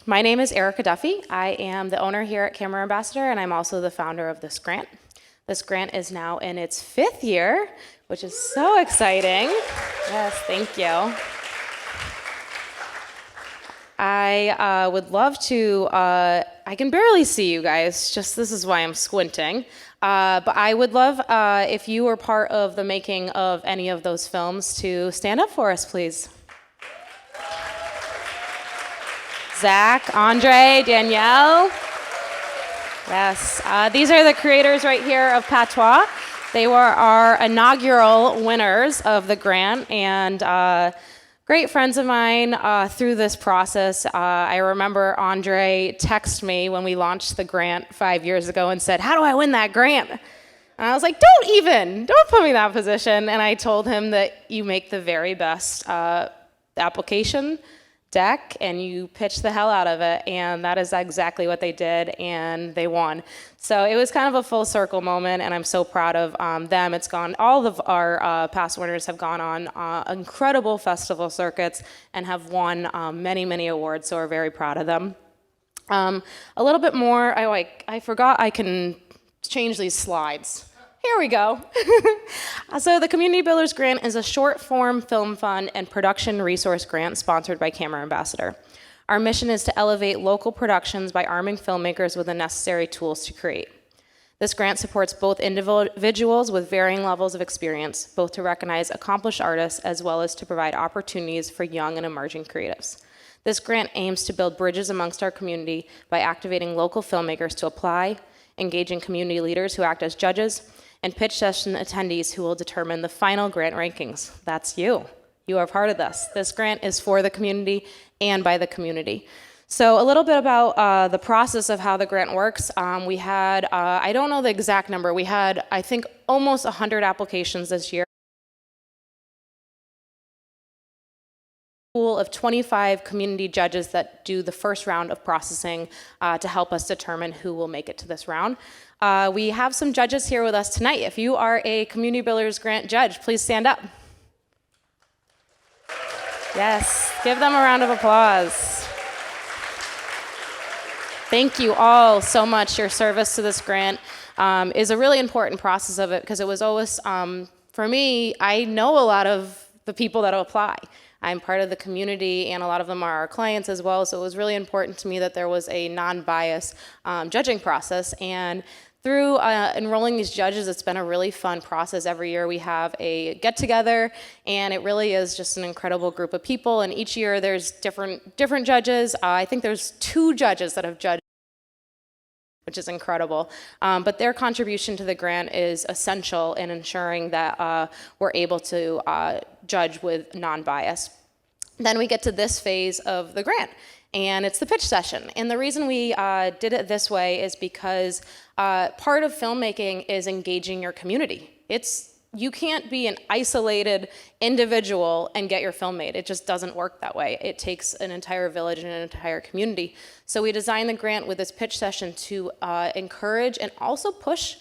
My name is Erica Duffy. I am the owner here at Camera Ambassador, and I'm also the founder of this grant. This grant is now in its 5th year, which is so exciting. Yes, thank you. I would love to, I can barely see you guys, just this is why I'm squinting. But I would love if you were part of the making of any of those films to stand up for us, please. Zach, Andre, Danielle. Yes, these are the creators right here of Patois. They were our inaugural winners of the grant, and great friends of mine through this process. I remember Andre texted me when we launched the grant 5 years ago and said, "How do I win that grant?" And I was like, don't put me in that position. And I told him that you make the very best application deck and you pitch the hell out of it, and that is exactly what they did, and they won. So it was kind of a full circle moment, and I'm so proud of them. All of our past winners have gone on incredible festival circuits and have won many, many awards, so we're very proud of them. A little bit more, I forgot I can change these slides. Here we go. So the Community Builders Grant is a short-form film fund and production resource grant sponsored by Camera Ambassador. Our mission is to elevate local productions by arming filmmakers with the necessary tools to create. This grant supports both individuals with varying levels of experience, both to recognize accomplished artists as well as to provide opportunities for young and emerging creatives. This grant aims to build bridges amongst our community by activating local filmmakers to apply, engaging community leaders who act as judges, and pitch session attendees who will determine the final grant rankings. That's you. You are part of this. This grant is for the community and by the community. So a little bit about the process of how the grant works. We had, I don't know the exact number, we had, I think, almost 100 applications this year. Pool of 25 community judges that do the first round of processing to help us determine who will make it to this round. We have some judges here with us tonight. If you are a Community Builders Grant judge, please stand up. Yes, give them a round of applause. Thank you all so much. Your service to this grant is a really important process of it, because it was always, for me, I know a lot of the people that apply. I'm part of the community, and a lot of them are our clients as well, so it was really important to me that there was a non-biased judging process. And through enrolling these judges, it's been a really fun process. Every year we have a get-together, and it really is just an incredible group of people, and each year there's different judges. I think there's 2 judges that have judged, which is incredible. But their contribution to the grant is essential in ensuring that we're able to judge with non-bias. Then we get to this phase of the grant, and it's the pitch session. And the reason we did it this way is because part of filmmaking is engaging your community. You can't be an isolated individual and get your film made. It just doesn't work that way. It takes an entire village and an entire community. So we designed the grant with this pitch session to encourage and also push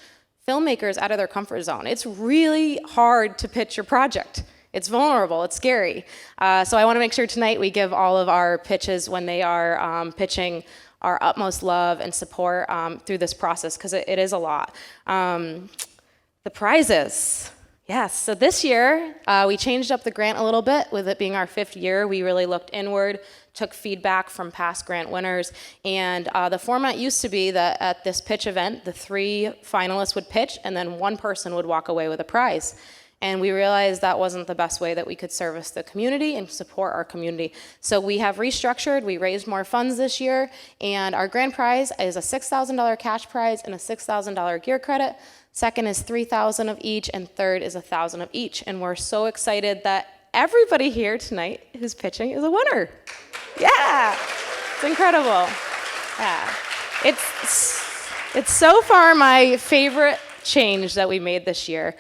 filmmakers out of their comfort zone. It's really hard to pitch your project. It's vulnerable, it's scary. So I wanna make sure tonight we give all of our pitches when they are pitching our utmost love and support through this process, because it is a lot. The prizes. Yes, so this year, we changed up the grant a little bit. With it being our 5th year, we really looked inward, took feedback from past grant winners, and the format used to be that at this pitch event, the 3 finalists would pitch, and then 1 person would walk away with a prize. And we realized that wasn't the best way that we could service the community and support our community. So we have restructured, we raised more funds this year, and our grand prize is a $6,000 cash prize and a $6,000 gear credit. Second is $3,000 of each, and third is $1,000 of each. And we're so excited that everybody here tonight who's pitching is a winner. Yeah, it's incredible. Yeah, it's so far my favorite change that we made this year.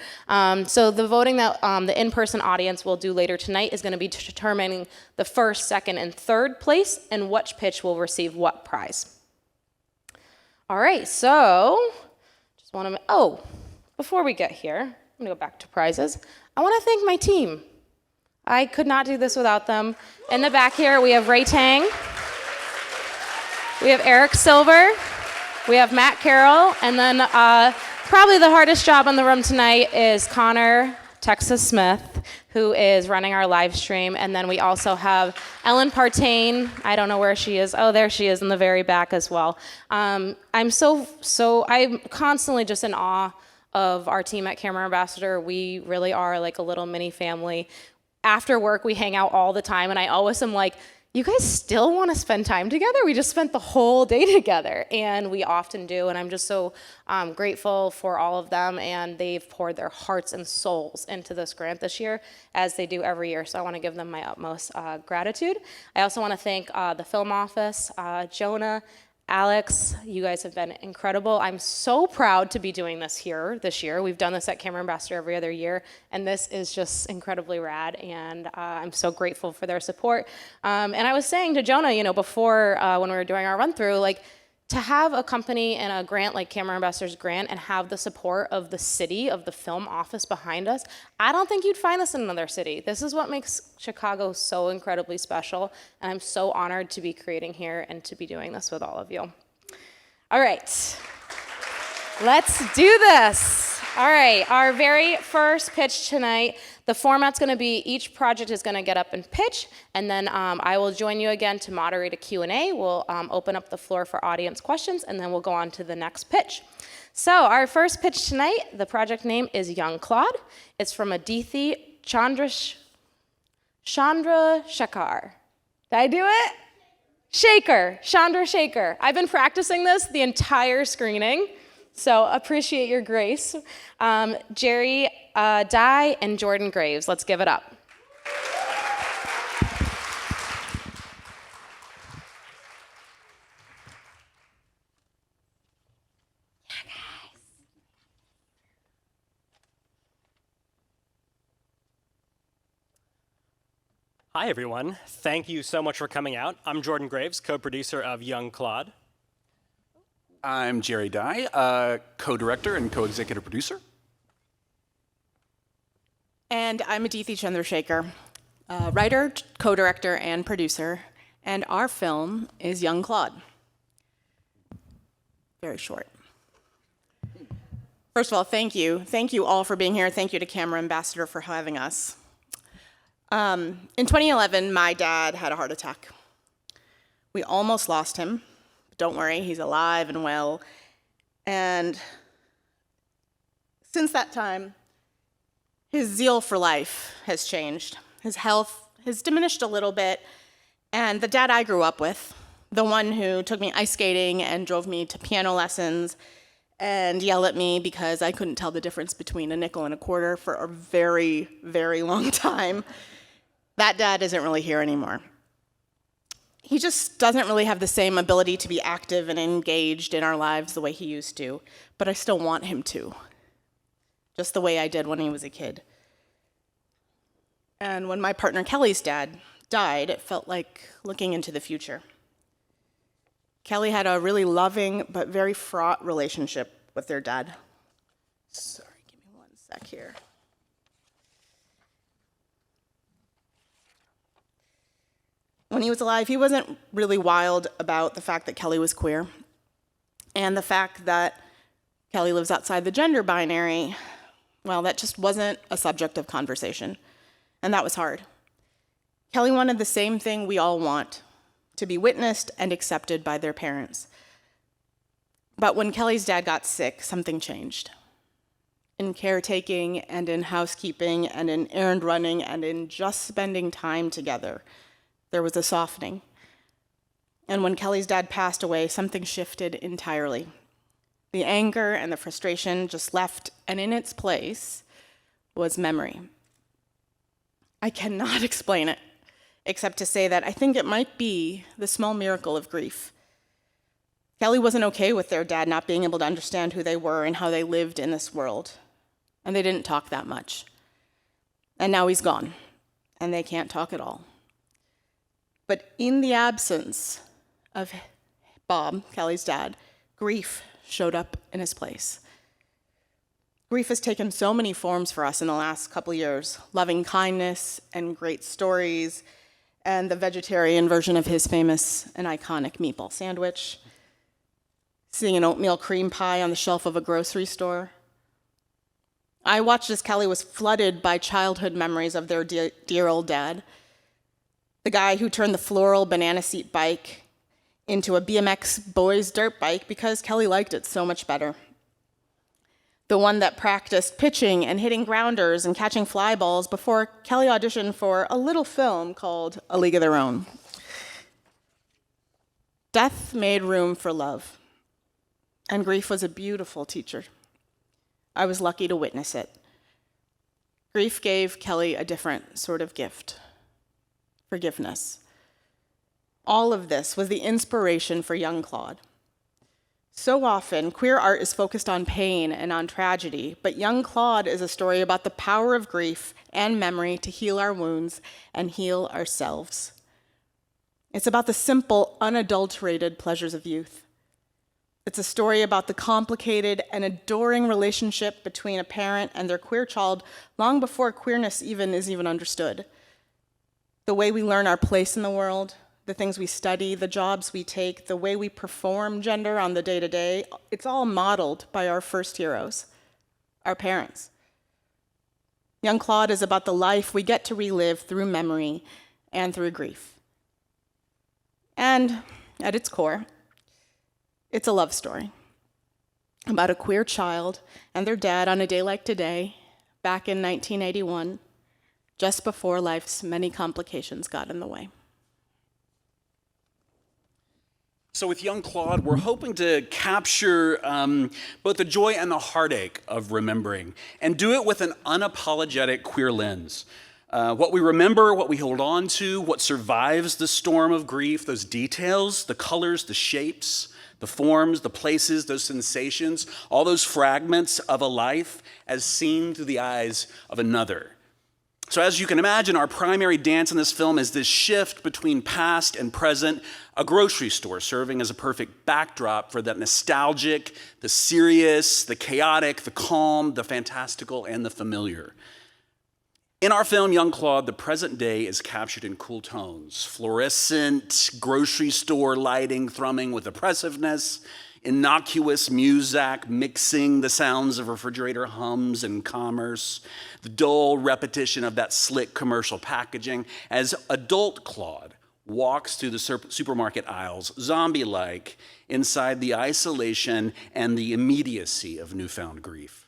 So the voting that the in-person audience will do later tonight is going to be determining the first, second, and third place, and which pitch will receive what prize. All right, so before we get here, I'm gonna go back to prizes. I wanna thank my team. I could not do this without them. In the back here, we have Ray Tang. We have Eric Silver. We have Matt Carroll. And then probably the hardest job in the room tonight is Connor Texas Smith, who is running our live stream. And then we also have Ellen Partain. I don't know where she is. Oh, there she is in the very back as well. I'm constantly just in awe of our team at Camera Ambassador. We really are like a little mini family. After work, we hang out all the time, and I always am like, you guys still want to spend time together? We just spent the whole day together, and we often do, and I'm just so grateful for all of them, and they've poured their hearts and souls into this grant this year, as they do every year, so I want to give them my utmost gratitude. I also want to thank the film office, Jonah, Alex, you guys have been incredible. I'm so proud to be doing this here this year. We've done this at Camera Ambassador every other year, and this is just incredibly rad, and I'm so grateful for their support. And I was saying to Jonah, before when we were doing our run-through, like, to have a company and a grant like Camera Ambassador's grant and have the support of the city, of the film office behind us, I don't think you'd find this in another city. This is what makes Chicago so incredibly special, and I'm so honored to be creating here and to be doing this with all of you. All right, let's do this. All right, our very first pitch tonight, the format's gonna be each project is gonna get up and pitch, and then I will join you again to moderate a Q&A. We'll open up the floor for audience questions, and then we'll go on to the next pitch. So our first pitch tonight, the project name is Young Claude. It's from Adithi Chandra Shekhar. Did I do it? Chandra Shaker. I've been practicing this the entire screening, so appreciate your grace. Jerry Dye and Jordan Graves, let's give it up. Hi, everyone. Thank you so much for coming out. I'm Jordan Graves, co-producer of Young Claude. I'm Jerry Dye, co-director and co-executive producer. And I'm Adithi Chandrasekhar, writer, co-director, and producer. And our film is Young Claude. Very short. First of all, thank you. Thank you all for being here. Thank you to Camera Ambassador for having us. In 2011, my dad had a heart attack. We almost lost him. Don't worry, he's alive and well. And since that time, his zeal for life has changed. His health has diminished a little bit, and the dad I grew up with, the one who took me ice skating and drove me to piano lessons and yelled at me because I couldn't tell the difference between a nickel and a quarter for a very, very long time, that dad isn't really here anymore. He just doesn't really have the same ability to be active and engaged in our lives the way he used to, but I still want him to, just the way I did when he was a kid. And when my partner Kelly's dad died, it felt like looking into the future. Kelly had a really loving but very fraught relationship with their dad. Sorry, give me one sec here. When he was alive, he wasn't really wild about the fact that Kelly was queer. And the fact that Kelly lives outside the gender binary, well, that just wasn't a subject of conversation. And that was hard. Kelly wanted the same thing we all want, to be witnessed and accepted by their parents. But when Kelly's dad got sick, something changed. In caretaking and in housekeeping and in errand running and in just spending time together, there was a softening. And when Kelly's dad passed away, something shifted entirely. The anger and the frustration just left, and in its place was memory. I cannot explain it, except to say that I think it might be the small miracle of grief. Kelly wasn't okay with their dad not being able to understand who they were and how they lived in this world. And they didn't talk that much. And now he's gone, and they can't talk at all. But in the absence of Bob, Kelly's dad, grief showed up in his place. Grief has taken so many forms for us in the last couple years. Loving kindness and great stories and the vegetarian version of his famous and iconic meatball sandwich, seeing an oatmeal cream pie on the shelf of a grocery store. I watched as Kelly was flooded by childhood memories of their dear old dad, the guy who turned the floral banana seat bike into a BMX boys dirt bike because Kelly liked it so much better. The one that practiced pitching and hitting grounders and catching fly balls before Kelly auditioned for a little film called A League of Their Own. Death made room for love, and grief was a beautiful teacher. I was lucky to witness it. Grief gave Kelly a different sort of gift: forgiveness. All of this was the inspiration for young Claude. So often, queer art is focused on pain and on tragedy, but young Claude is a story about the power of grief and memory to heal our wounds and heal ourselves. It's about the simple, unadulterated pleasures of youth. It's a story about the complicated and adoring relationship between a parent and their queer child long before queerness is even understood. The way we learn our place in the world, the things we study, the jobs we take, the way we perform gender on the day-to-day, it's all modeled by our first heroes, our parents. Young Claude is about the life we get to relive through memory and through grief. And at its core, it's a love story about a queer child and their dad on a day like today, back in 1981, just before life's many complications got in the way. So with young Claude, we're hoping to capture both the joy and the heartache of remembering, and do it with an unapologetic queer lens. What we remember, what we hold on to, what survives the storm of grief, those details, the colors, the shapes, the forms, the places, those sensations, all those fragments of a life as seen through the eyes of another. So as you can imagine, our primary dance in this film is this shift between past and present, a grocery store serving as a perfect backdrop for that nostalgic, the serious, the chaotic, the calm, the fantastical, and the familiar. In our film, Young Claude, the present day is captured in cool tones: fluorescent grocery store lighting thrumming with oppressiveness, innocuous music mixing the sounds of refrigerator hums and commerce, the dull repetition of that slick commercial packaging as adult Claude walks through the supermarket aisles, zombie-like, inside the isolation and the immediacy of newfound grief.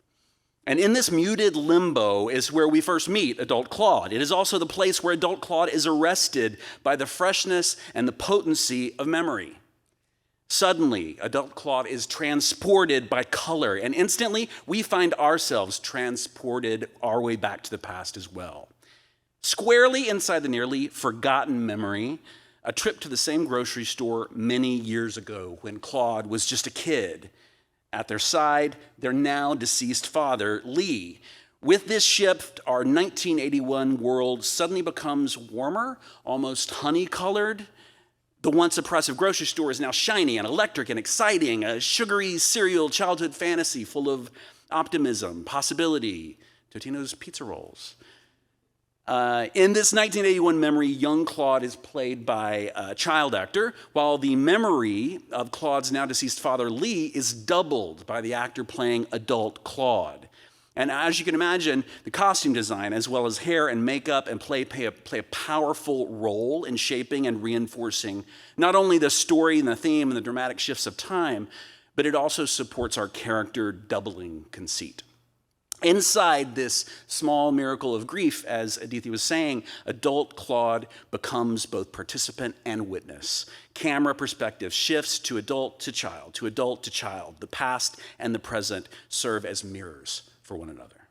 And in this muted limbo is where we first meet adult Claude. It is also the place where adult Claude is arrested by the freshness and the potency of memory. Suddenly, adult Claude is transported by color, and instantly we find ourselves transported our way back to the past as well. Squarely inside the nearly forgotten memory, a trip to the same grocery store many years ago when Claude was just a kid. At their side, their now deceased father, Lee. With this shift, our 1981 world suddenly becomes warmer, almost honey-colored. The once oppressive grocery store is now shiny and electric and exciting, a sugary cereal childhood fantasy full of optimism, possibility, Totino's pizza rolls. In this 1981 memory, young Claude is played by a child actor, while the memory of Claude's now deceased father, Lee, is doubled by the actor playing adult Claude. And as you can imagine, the costume design, as well as hair and makeup and play a powerful role in shaping and reinforcing not only the story and the theme and the dramatic shifts of time, but it also supports our character doubling conceit. Inside this small miracle of grief, as Aditi was saying, adult Claude becomes both participant and witness. Camera perspective shifts to adult to child, to adult to child. The past and the present serve as mirrors for one another.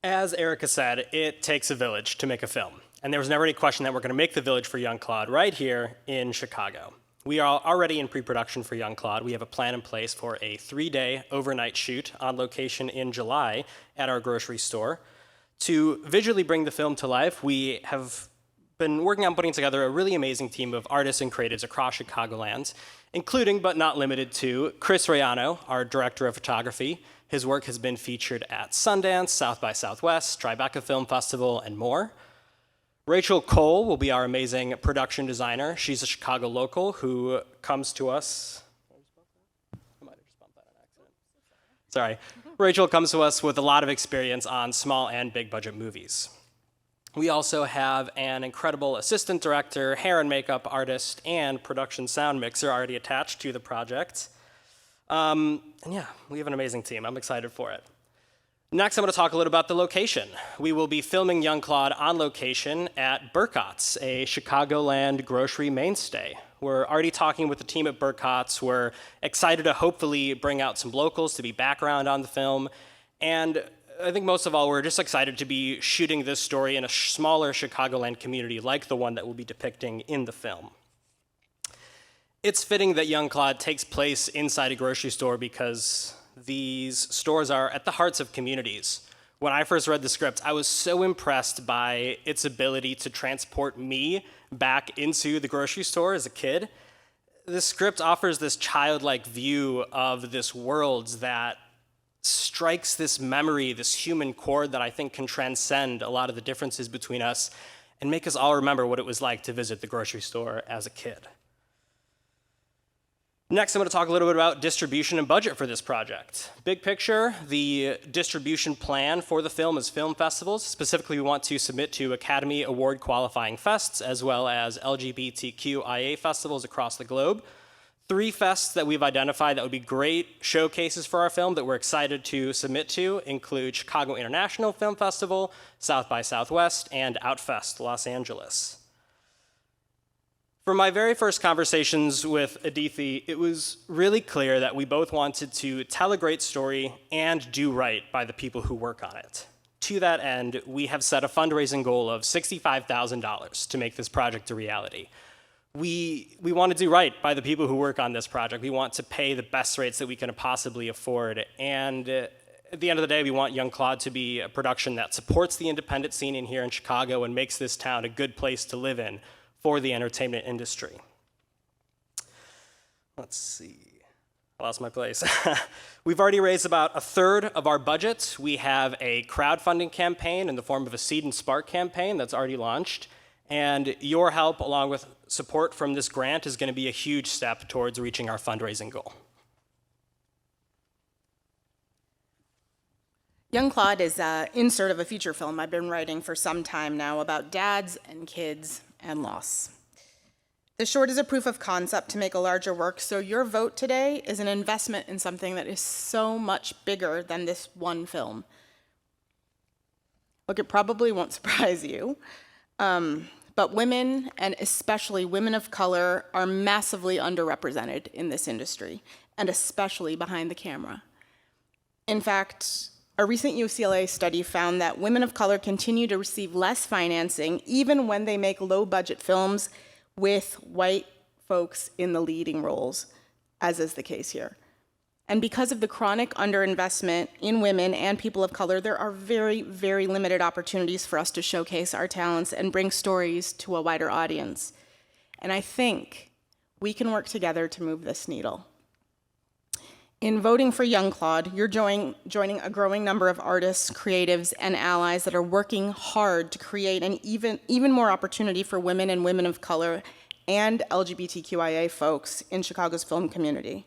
As Erica said, it takes a village to make a film. And there was never any question that we're going to make the village for young Claude right here in Chicago. We are already in pre-production for Young Claude. We have a plan in place for a 3-day overnight shoot on location in July at our grocery store. To visually bring the film to life, we have been working on putting together a really amazing team of artists and creatives across Chicagoland, including but not limited to Chris Rayano, our director of photography, His work has been featured at Sundance, South by Southwest, Tribeca Film Festival, and more. Rachel Cole will be our amazing production designer. She's a Chicago local who comes to us. I might have just bumped that on accident. Sorry. Rachel comes to us with a lot of experience on small and big budget movies. We also have an incredible assistant director, hair and makeup artist, and production sound mixer already attached to the project. And yeah, we have an amazing team. I'm excited for it. Next, I'm going to talk a little about the location. We will be filming Young Claude on location at Burkott's, a Chicagoland grocery mainstay. We're already talking with the team at Burkott's. We're excited to hopefully bring out some locals to be background on the film. And I think most of all, we're just excited to be shooting this story in a smaller Chicagoland community like the one that we'll be depicting in the film. It's fitting that Young Claude takes place inside a grocery store because these stores are at the hearts of communities. When I first read the script, I was so impressed by its ability to transport me back into the grocery store as a kid. The script offers this childlike view of this world that strikes this memory, this human chord that I think can transcend a lot of the differences between us and make us all remember what it was like to visit the grocery store as a kid. Next, I'm going to talk a little bit about distribution and budget for this project. Big picture, the distribution plan for the film is film festivals. Specifically, we want to submit to Academy Award qualifying fests, as well as LGBTQIA festivals across the globe. 3 fests that we've identified that would be great showcases for our film that we're excited to submit to include Chicago International Film Festival, South by Southwest, and Outfest Los Angeles. From my very first conversations with Adithi, it was really clear that we both wanted to tell a great story and do right by the people who work on it. To that end, we have set a fundraising goal of $65,000 to make this project a reality. We want to do right by the people who work on this project. We want to pay the best rates that we can possibly afford. And at the end of the day, we want Young Claude to be a production that supports the independent scene in here in Chicago and makes this town a good place to live in for the entertainment industry. Let's see, I lost my place. We've already raised about 1/3 of our budget. We have a crowdfunding campaign in the form of a Seed and Spark campaign that's already launched. And your help, along with support from this grant, is going to be a huge step towards reaching our fundraising goal. Young Claude is an insert of a feature film I've been writing for some time now about dads and kids and loss. The short is a proof of concept to make a larger work, so your vote today is an investment in something that is so much bigger than this one film. Look, it probably won't surprise you, but women, and especially women of color, are massively underrepresented in this industry, and especially behind the camera. In fact, a recent UCLA study found that women of color continue to receive less financing even when they make low-budget films with white folks in the leading roles, as is the case here. And because of the chronic underinvestment in women and people of color, there are very, very limited opportunities for us to showcase our talents and bring stories to a wider audience. And I think we can work together to move this needle. In voting for Young Claude, you're joining a growing number of artists, creatives, and allies that are working hard to create an even more opportunity for women and women of color and LGBTQIA folks in Chicago's film community.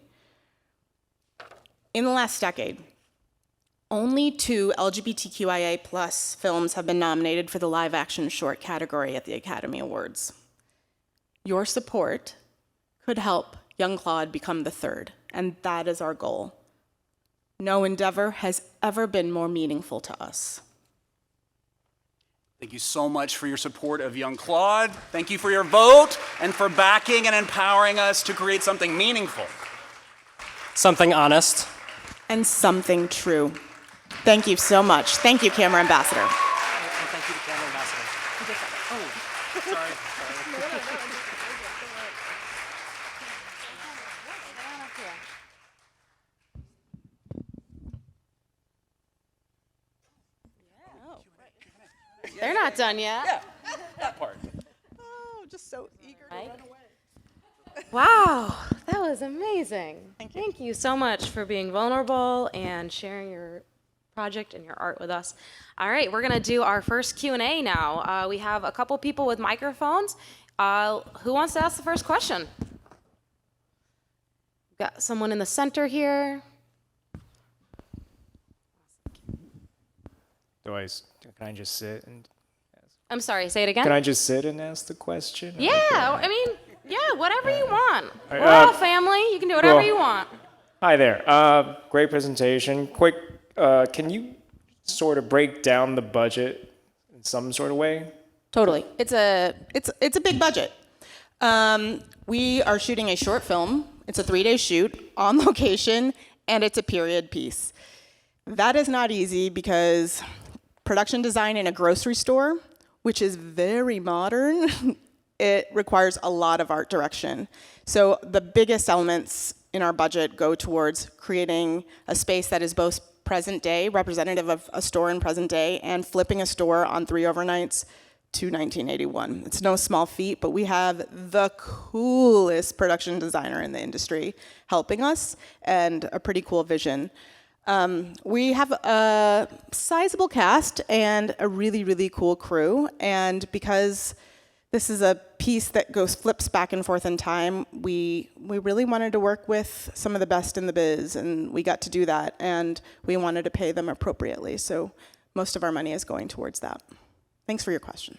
In the last decade, only 2 LGBTQIA+ films have been nominated for the live action short category at the Academy Awards. Your support could help Young Claude become the 3rd, and that is our goal. No endeavor has ever been more meaningful to us. Thank you so much for your support of Young Claude. Thank you for your vote and for backing and empowering us to create something meaningful. Something honest. And something true. Thank you so much. Thank you, Camera Ambassador. And thank you to Camera Ambassador. Oh, sorry. They're not done yet. Yeah, that part. Oh, just so eager to run away. Wow, that was amazing. Thank you so much for being vulnerable and sharing your project and your art with us. All right, we're gonna do our first Q&A now. We have a couple people with microphones. Who wants to ask the first question? Got someone in the center here. Can I just sit and I'm sorry, say it again. can I just sit and ask the question? Yeah, I mean, yeah, whatever you want. right, We're all family. You can do whatever cool. you want. Hi there. Great presentation. Quick, can you sort of break down the budget in some sort of way? Totally. It's a big budget. We are shooting a short film. It's a 3-day shoot on location, and it's a period piece. That is not easy because production design in a grocery store, which is very modern, it requires a lot of art direction. So the biggest elements in our budget go towards creating a space that is both present day, representative of a store in present day, and flipping a store on 3 overnights to 1981. It's no small feat, but we have the coolest production designer in the industry helping us, and a pretty cool vision. We have a sizable cast and a really, really cool crew, and because this is a piece that flips back and forth in time, we really wanted to work with some of the best in the biz, and we got to do that, and we wanted to pay them appropriately, so most of our money is going towards that. Thanks for your question.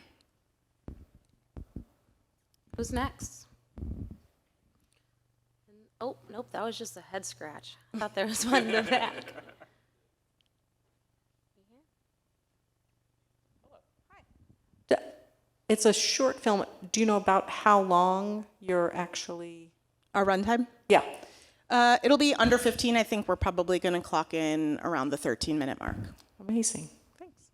Who's next? Oh, nope, that was just a head scratch. I thought there was one in the back. It's a short film. Do you know about how long you're actually? Our runtime? Yeah. It'll be under 15. I think we're probably going to clock in around the 13-minute mark. Amazing. Thanks.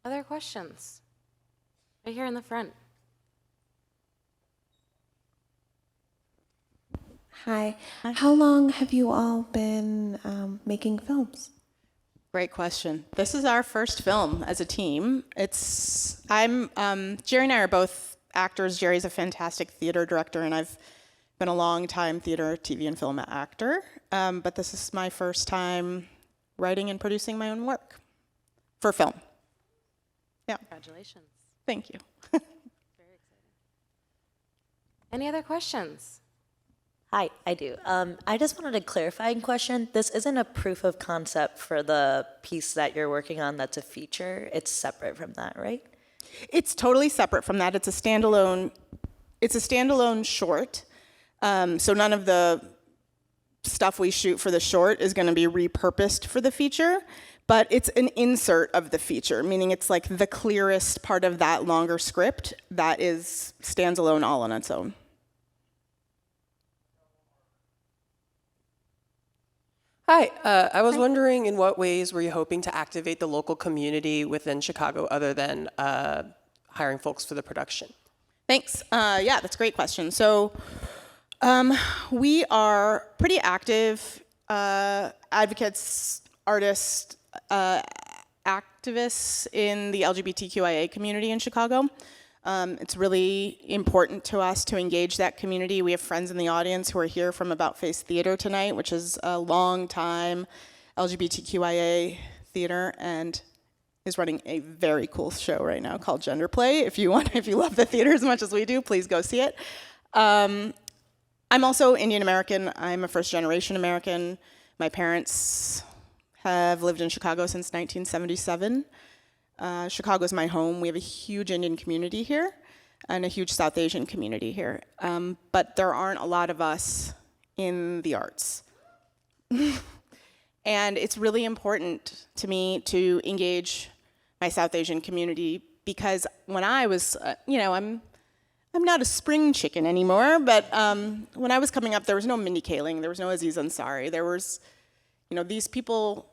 Other questions? Right here in the front. Hi. How long have you all been making films? Great question. This is our first film as a team. Jerry and I are both actors. Jerry's a fantastic theater director, and I've been a long time theater, TV, and film actor. But this is my first time writing and producing my own work for film. Yeah. Congratulations. Thank you. Very exciting. Any other questions? Hi, I do. I just wanted a clarifying question. This isn't a proof of concept for the piece that you're working on that's a feature. It's separate from that, right? It's totally separate from that. It's a standalone short. So none of the stuff we shoot for the short is going to be repurposed for the feature, but it's an insert of the feature, meaning it's like the clearest part of that longer script that stands alone all on its own. Hi, I was wondering in what ways were you hoping to activate the local community within Chicago other than hiring folks for the production? Thanks. Yeah, that's a great question. So we are pretty active advocates, artists, activists in the LGBTQIA community in Chicago. It's really important to us to engage that community. We have friends in the audience who are here from About Face Theater tonight, which is a long-time LGBTQIA theater and is running a very cool show right now called Gender Play. If you love the theater as much as we do, please go see it. I'm also Indian American. I'm a first-generation American. My parents have lived in Chicago since 1977. Chicago's my home. We have a huge Indian community here and a huge South Asian community here. But there aren't a lot of us in the arts. And it's really important to me to engage my South Asian community because when I was, I'm not a spring chicken anymore, but when I was coming up, there was no Mindy Kaling, there was no Aziz Ansari, there was, these people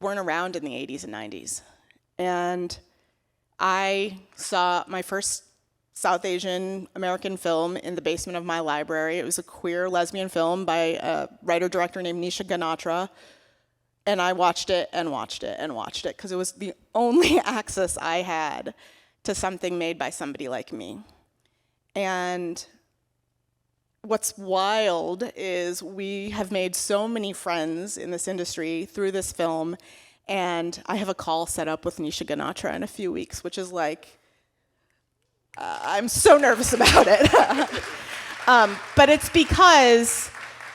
weren't around in the 80s and 90s. And I saw my first South Asian American film in the basement of my library. It was a queer lesbian film by a writer-director named Nisha Ganatra, And I watched it and watched it and watched it because it was the only access I had to something made by somebody like me. And what's wild is we have made so many friends in this industry through this film, and I have a call set up with Nisha Ganatra in a few weeks, which is like, I'm so nervous about it. But it's because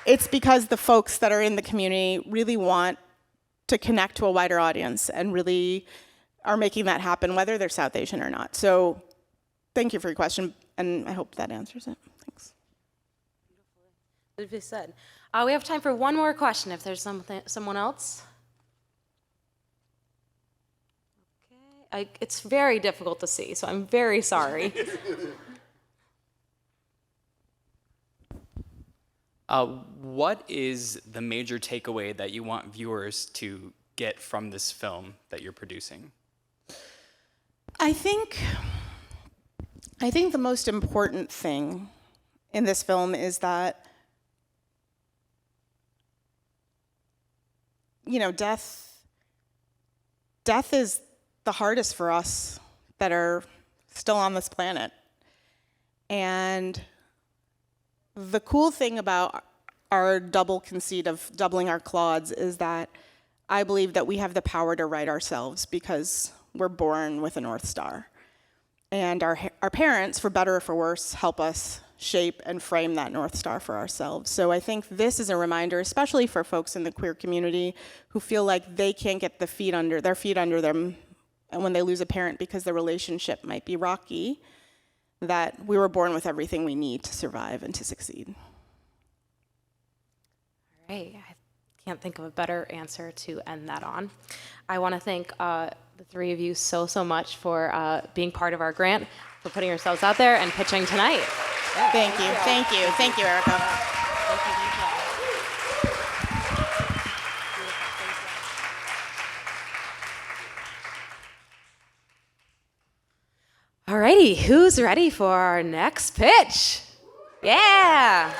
the folks that are in the community really want to connect to a wider audience and really are making that happen, whether they're South Asian or not. So thank you for your question, and I hope that answers it. Thanks. Beautifully said. We have time for one more question if there's someone else. Okay. It's very difficult to see, so I'm very sorry. What is the major takeaway that you want viewers to get from this film that you're producing? I think the most important thing in this film is that, you know, death is the hardest for us that are still on this planet. And the cool thing about our double conceit of doubling our clods is that I believe that we have the power to write ourselves because we're born with a North Star. And our parents, for better or for worse, help us shape and frame that North Star for ourselves. So I think this is a reminder, especially for folks in the queer community who feel like they can't get their feet under them and when they lose a parent because the relationship might be rocky, that we were born with everything we need to survive and to succeed. All right. I can't think of a better answer to end that on. I want to thank the three of you so much for being part of our grant, for putting yourselves out there and pitching tonight. Yeah. Thank you, Erica. All righty, who's ready for our next pitch? Yeah.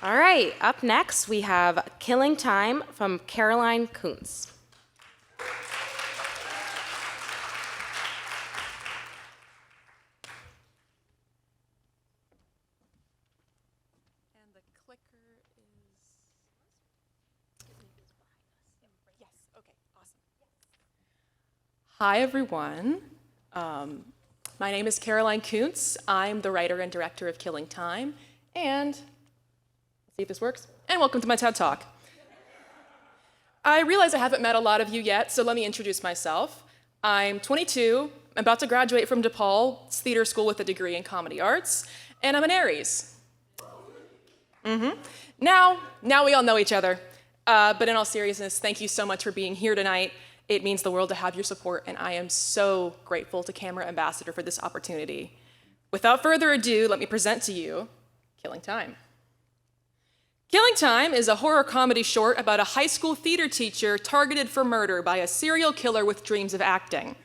All right, up next we have Killing Time from Caroline Kuntz. And the clicker is... Yes, okay, awesome. Hi, everyone. My name is Caroline Kuntz. I'm the writer and director of Killing Time, and let's see if this works. And welcome to my TED Talk. I realize I haven't met a lot of you yet, so let me introduce myself. I'm 22, I'm about to graduate from DePaul's theater school with a degree in comedy arts, and I'm an Aries. Now we all know each other. But in all seriousness, thank you so much for being here tonight. It means the world to have your support, and I am so grateful to Camera Ambassador for this opportunity. Without further ado, let me present to you Killing Time. Killing Time is a horror comedy short about a high school theater teacher targeted for murder by a serial killer with dreams of acting.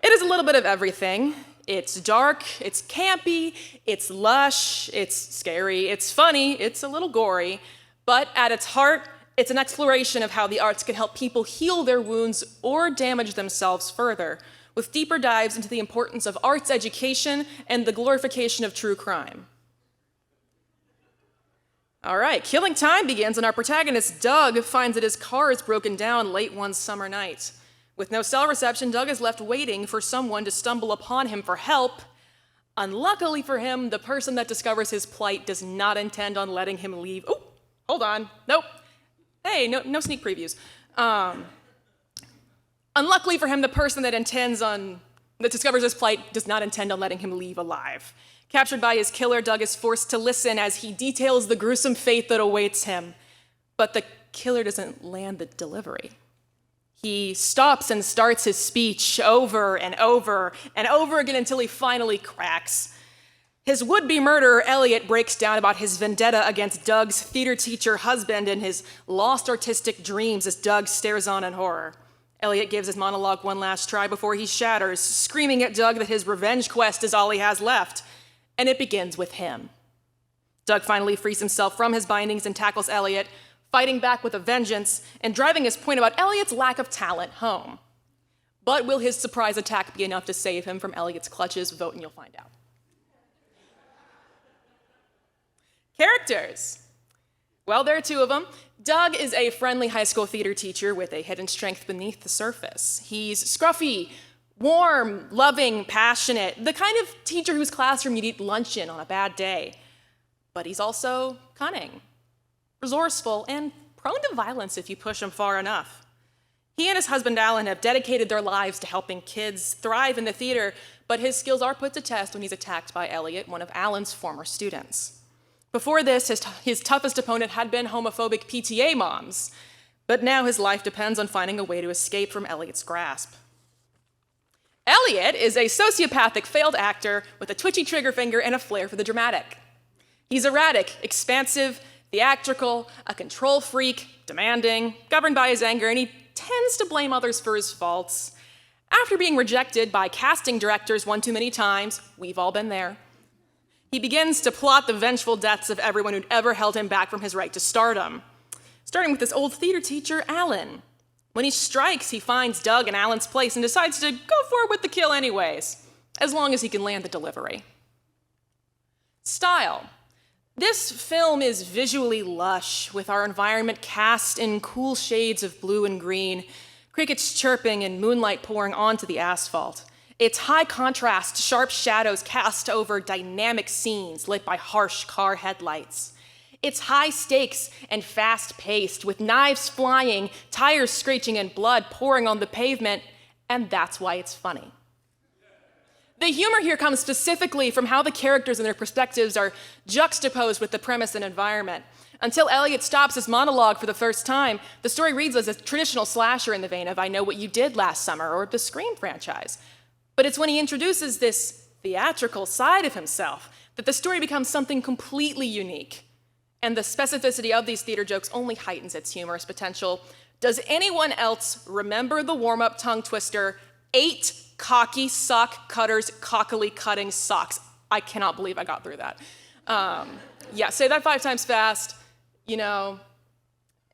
It is a little bit of everything. It's dark, it's campy, it's lush, it's scary, it's funny, it's a little gory, but at its heart, it's an exploration of how the arts can help people heal their wounds or damage themselves further, with deeper dives into the importance of arts education and the glorification of true crime. All right, Killing Time begins when our protagonist, Doug, finds that his car is broken down late one summer night. With no cell reception, Doug is left waiting for someone to stumble upon him for help. Unluckily for him, the person that discovers his plight does not intend on letting him leave. Oh, hold on, nope. Hey, no sneak previews. Unluckily for him, the person that discovers his plight does not intend on letting him leave alive. Captured by his killer, Doug is forced to listen as he details the gruesome fate that awaits him. But the killer doesn't land the delivery. He stops and starts his speech over and over and over again until he finally cracks. His would-be murderer, Elliot, breaks down about his vendetta against Doug's theater teacher husband and his lost artistic dreams as Doug stares on in horror. Elliot gives his monologue one last try before he shatters, screaming at Doug that his revenge quest is all he has left. And it begins with him. Doug finally frees himself from his bindings and tackles Elliot, fighting back with a vengeance and driving his point about Elliot's lack of talent home. But will his surprise attack be enough to save him from Elliot's clutches? Vote and you'll find out. Characters. Well, there are two of them. Doug is a friendly high school theater teacher with a hidden strength beneath the surface. He's scruffy, warm, loving, passionate, the kind of teacher whose classroom you'd eat lunch in on a bad day. But he's also cunning, resourceful, and prone to violence if you push him far enough. He and his husband, Alan, have dedicated their lives to helping kids thrive in the theater, but his skills are put to test when he's attacked by Elliot, one of Alan's former students. Before this, his toughest opponent had been homophobic PTA moms, but now his life depends on finding a way to escape from Elliot's grasp. Elliot is a sociopathic failed actor with a twitchy trigger finger and a flair for the dramatic. He's erratic, expansive, theatrical, a control freak, demanding, governed by his anger, and he tends to blame others for his faults. After being rejected by casting directors one too many times, we've all been there, he begins to plot the vengeful deaths of everyone who'd ever held him back from his right to stardom, starting with his old theater teacher, Alan. When he strikes, he finds Doug in Alan's place and decides to go forward with the kill anyways, as long as he can land the delivery. Style. This film is visually lush, with our environment cast in cool shades of blue and green, crickets chirping and moonlight pouring onto the asphalt. It's high contrast, sharp shadows cast over dynamic scenes lit by harsh car headlights. It's high stakes and fast paced, with knives flying, tires screeching, and blood pouring on the pavement, and that's why it's funny. The humor here comes specifically from how the characters and their perspectives are juxtaposed with the premise and environment. Until Elliot stops his monologue for the first time, the story reads as a traditional slasher in the vein of I Know What You Did Last Summer or the Scream franchise. But it's when he introduces this theatrical side of himself that the story becomes something completely unique. And the specificity of these theater jokes only heightens its humorous potential. Does anyone else remember the warm-up tongue twister, 8 cocky sock cutters cockily cutting socks? I cannot believe I got through that. Yeah, say that 5 times fast, you know.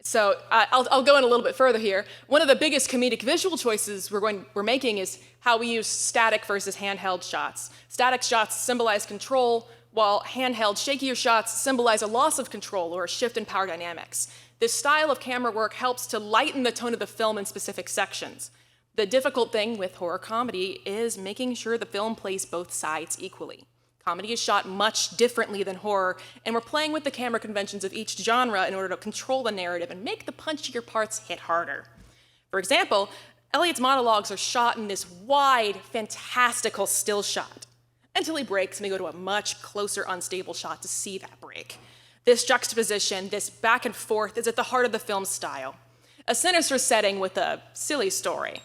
So I'll go in a little bit further here. One of the biggest comedic visual choices we're making is how we use static versus handheld shots. Static shots symbolize control, while handheld, shakier shots symbolize a loss of control or a shift in power dynamics. This style of camera work helps to lighten the tone of the film in specific sections. The difficult thing with horror comedy is making sure the film plays both sides equally. Comedy is shot much differently than horror, and we're playing with the camera conventions of each genre in order to control the narrative and make the punchier parts hit harder. For example, Elliot's monologues are shot in this wide, fantastical still shot, until he breaks and we go to a much closer, unstable shot to see that break. This juxtaposition, this back and forth, is at the heart of the film's style. A sinister setting with a silly story.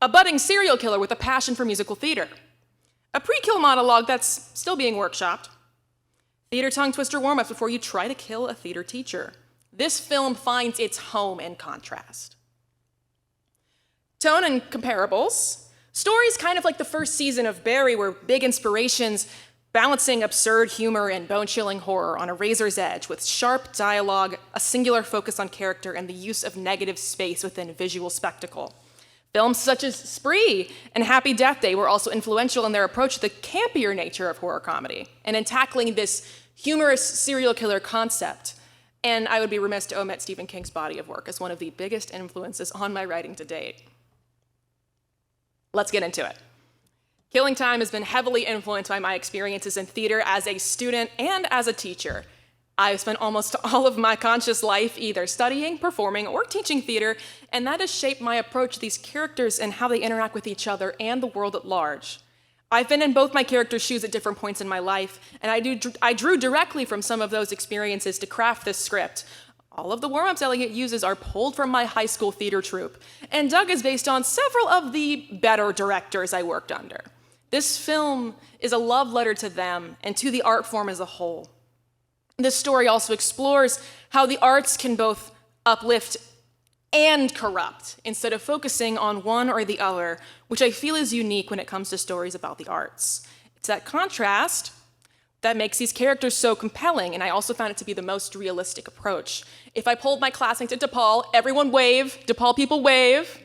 A budding serial killer with a passion for musical theater. A pre-kill monologue that's still being workshopped. Theater tongue twister warm-ups before you try to kill a theater teacher. This film finds its home in contrast. Tone and comparables. Stories kind of like the first season of Barry were big inspirations, balancing absurd humor and bone-chilling horror on a razor's edge with sharp dialogue, a singular focus on character, and the use of negative space within visual spectacle. Films such as Spree and Happy Death Day were also influential in their approach to the campier nature of horror comedy and in tackling this humorous serial killer concept. And I would be remiss to omit Stephen King's body of work as one of the biggest influences on my writing to date. Let's get into it. Killing Time has been heavily influenced by my experiences in theater as a student and as a teacher. I've spent almost all of my conscious life either studying, performing, or teaching theater, and that has shaped my approach to these characters and how they interact with each other and the world at large. I've been in both my characters' shoes at different points in my life, and I drew directly from some of those experiences to craft this script. All of the warm-ups Elliot uses are pulled from my high school theater troupe, and Doug is based on several of the better directors I worked under. This film is a love letter to them and to the art form as a whole. This story also explores how the arts can both uplift and corrupt instead of focusing on one or the other, which I feel is unique when it comes to stories about the arts. It's that contrast that makes these characters so compelling, and I also found it to be the most realistic approach. If I pulled my classmates at DePaul, everyone wave, DePaul people wave,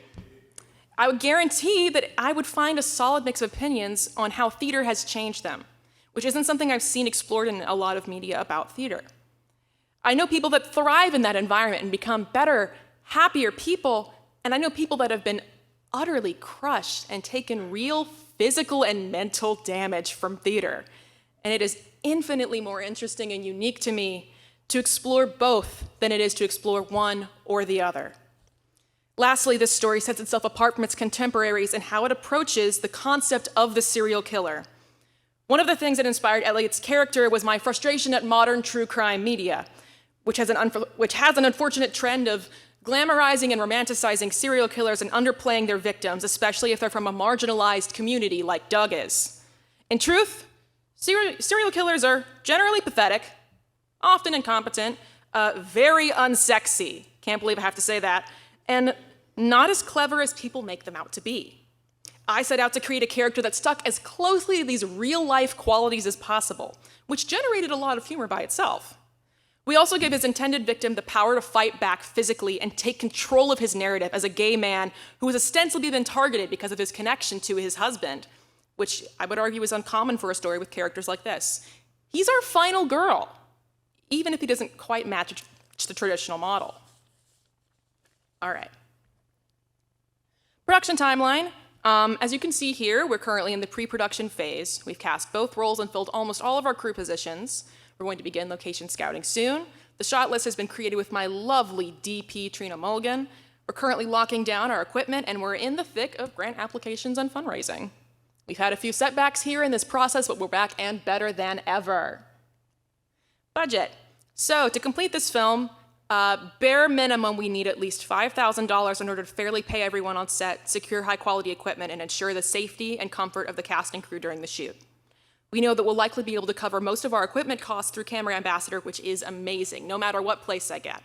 I would guarantee that I would find a solid mix of opinions on how theater has changed them, which isn't something I've seen explored in a lot of media about theater. I know people that thrive in that environment and become better, happier people, and I know people that have been utterly crushed and taken real physical and mental damage from theater. And it is infinitely more interesting and unique to me to explore both than it is to explore one or the other. Lastly, this story sets itself apart from its contemporaries in how it approaches the concept of the serial killer. One of the things that inspired Elliot's character was my frustration at modern true crime media, which has an unfortunate trend of glamorizing and romanticizing serial killers and underplaying their victims, especially if they're from a marginalized community like Doug is. In truth, serial killers are generally pathetic, often incompetent, very unsexy, can't believe I have to say that, and not as clever as people make them out to be. I set out to create a character that stuck as closely to these real-life qualities as possible, which generated a lot of humor by itself. We also gave his intended victim the power to fight back physically and take control of his narrative as a gay man who was ostensibly been targeted because of his connection to his husband, which I would argue is uncommon for a story with characters like this. He's our final girl, even if he doesn't quite match the traditional model. All right. Production timeline. As you can see here, we're currently in the pre-production phase. We've cast both roles and filled almost all of our crew positions. We're going to begin location scouting soon. The shot list has been created with my lovely DP, Trina Mulligan. We're currently locking down our equipment, and we're in the thick of grant applications and fundraising. We've had a few setbacks here in this process, but we're back and better than ever. Budget. So to complete this film, bare minimum, we need at least $5,000 in order to fairly pay everyone on set, secure high-quality equipment, and ensure the safety and comfort of the cast and crew during the shoot. We know that we'll likely be able to cover most of our equipment costs through Camera Ambassador, which is amazing, no matter what place I get.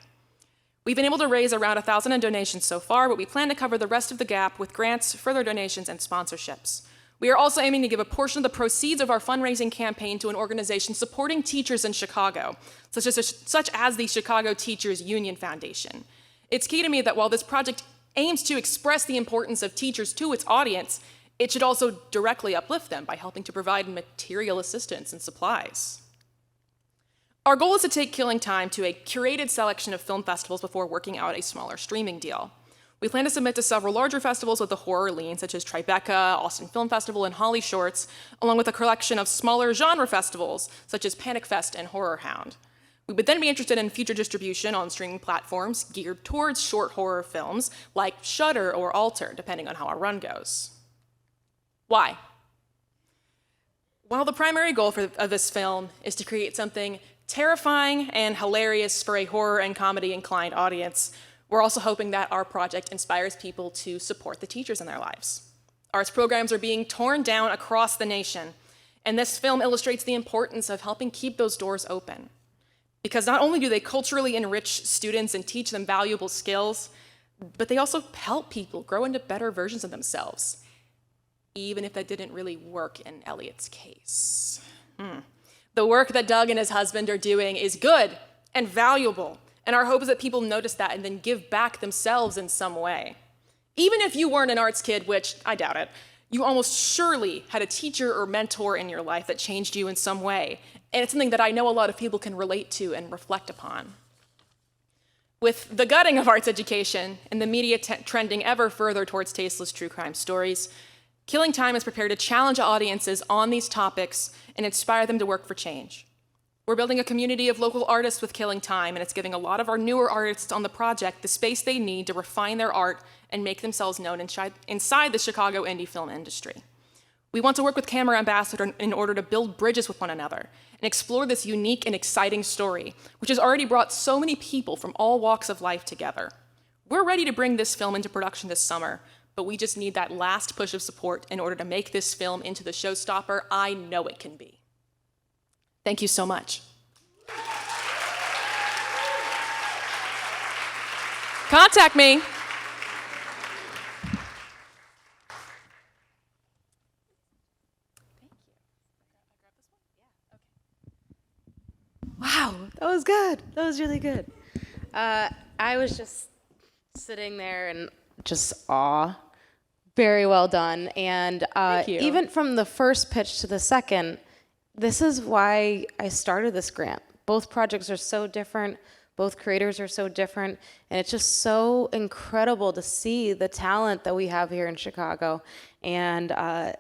We've been able to raise around $1,000 in donations so far, but we plan to cover the rest of the gap with grants, further donations, and sponsorships. We are also aiming to give a portion of the proceeds of our fundraising campaign to an organization supporting teachers in Chicago, such as the Chicago Teachers Union Foundation. It's key to me that while this project aims to express the importance of teachers to its audience, it should also directly uplift them by helping to provide material assistance and supplies. Our goal is to take Killing Time to a curated selection of film festivals before working out a smaller streaming deal. We plan to submit to several larger festivals with a horror lean, such as Tribeca, Austin Film Festival, and Holly Shorts, along with a collection of smaller genre festivals, such as Panic Fest and Horror Hound. We would then be interested in future distribution on streaming platforms geared towards short horror films like Shudder or Alter, depending on how our run goes. Why? While the primary goal of this film is to create something terrifying and hilarious for a horror and comedy inclined audience, we're also hoping that our project inspires people to support the teachers in their lives. Arts programs are being torn down across the nation, and this film illustrates the importance of helping keep those doors open. Because not only do they culturally enrich students and teach them valuable skills, but they also help people grow into better versions of themselves, even if that didn't really work in Elliot's case. The work that Doug and his husband are doing is good and valuable, and our hope is that people notice that and then give back themselves in some way. Even if you weren't an arts kid, which I doubt it, you almost surely had a teacher or mentor in your life that changed you in some way, and it's something that I know a lot of people can relate to and reflect upon. With the gutting of arts education and the media trending ever further towards tasteless true crime stories, Killing Time is prepared to challenge audiences on these topics and inspire them to work for change. We're building a community of local artists with Killing Time, and it's giving a lot of our newer artists on the project the space they need to refine their art and make themselves known inside the Chicago indie film industry. We want to work with Camera Ambassador in order to build bridges with one another and explore this unique and exciting story, which has already brought so many people from all walks of life together. We're ready to bring this film into production this summer, but we just need that last push of support in order to make this film into the showstopper I know it can be. Thank you so much. Contact me. good. That was really good. I was just sitting there in just awe. Very well done. And Thank you. even from the first pitch to the second, this is why I started this grant. Both projects are so different. Both creators are so different. And it's just so incredible to see the talent that we have here in Chicago. And my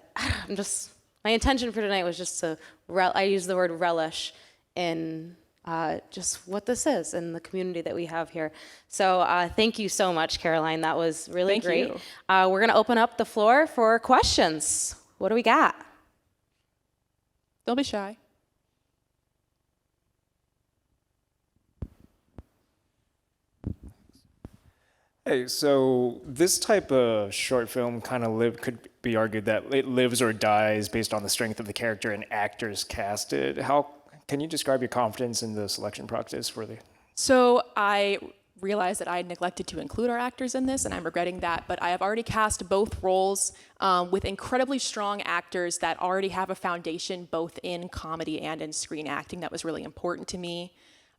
intention for tonight was just to, I use the word relish in just what this is and the community that we have here. So thank you so much, Caroline. That was really Thank great. you. We're going to open up the floor for questions. What do we got? Don't be shy. Hey, so this type of short film kind of could be argued that it lives or dies based on the strength of the character and actors casted. How can you describe your confidence in the selection process for the? So I realized that I had neglected to include our actors in this, and I'm regretting that, but I have already cast both roles with incredibly strong actors that already have a foundation both in comedy and in screen acting. That was really important to me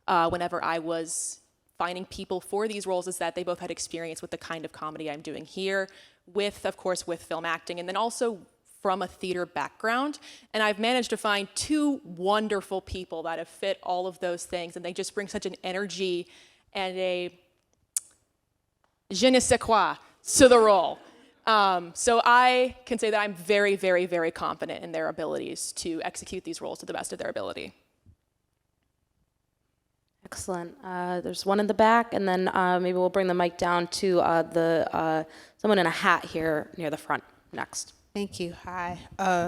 whenever I was finding people for these roles, is that they both had experience with the kind of comedy I'm doing here, of course, with film acting, and then also from a theater background. And I've managed to find two wonderful people that have fit all of those things, and they just bring such an energy and a je ne sais quoi to the role. So I can say that I'm very, very, very confident in their abilities to execute these roles to the best of their ability. Excellent. There's one in the back, and then maybe we'll bring the mic down to someone in a hat here near the front next. Thank you. Hi.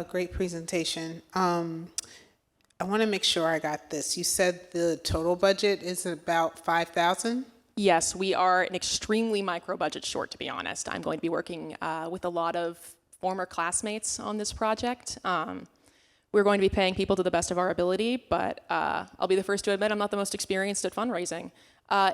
Great presentation. I want to make sure I got this. You said the total budget is about 5,000? Yes, we are an extremely micro budget short, to be honest. I'm going to be working with a lot of former classmates on this project. We're going to be paying people to the best of our ability, but I'll be the first to admit I'm not the most experienced at fundraising.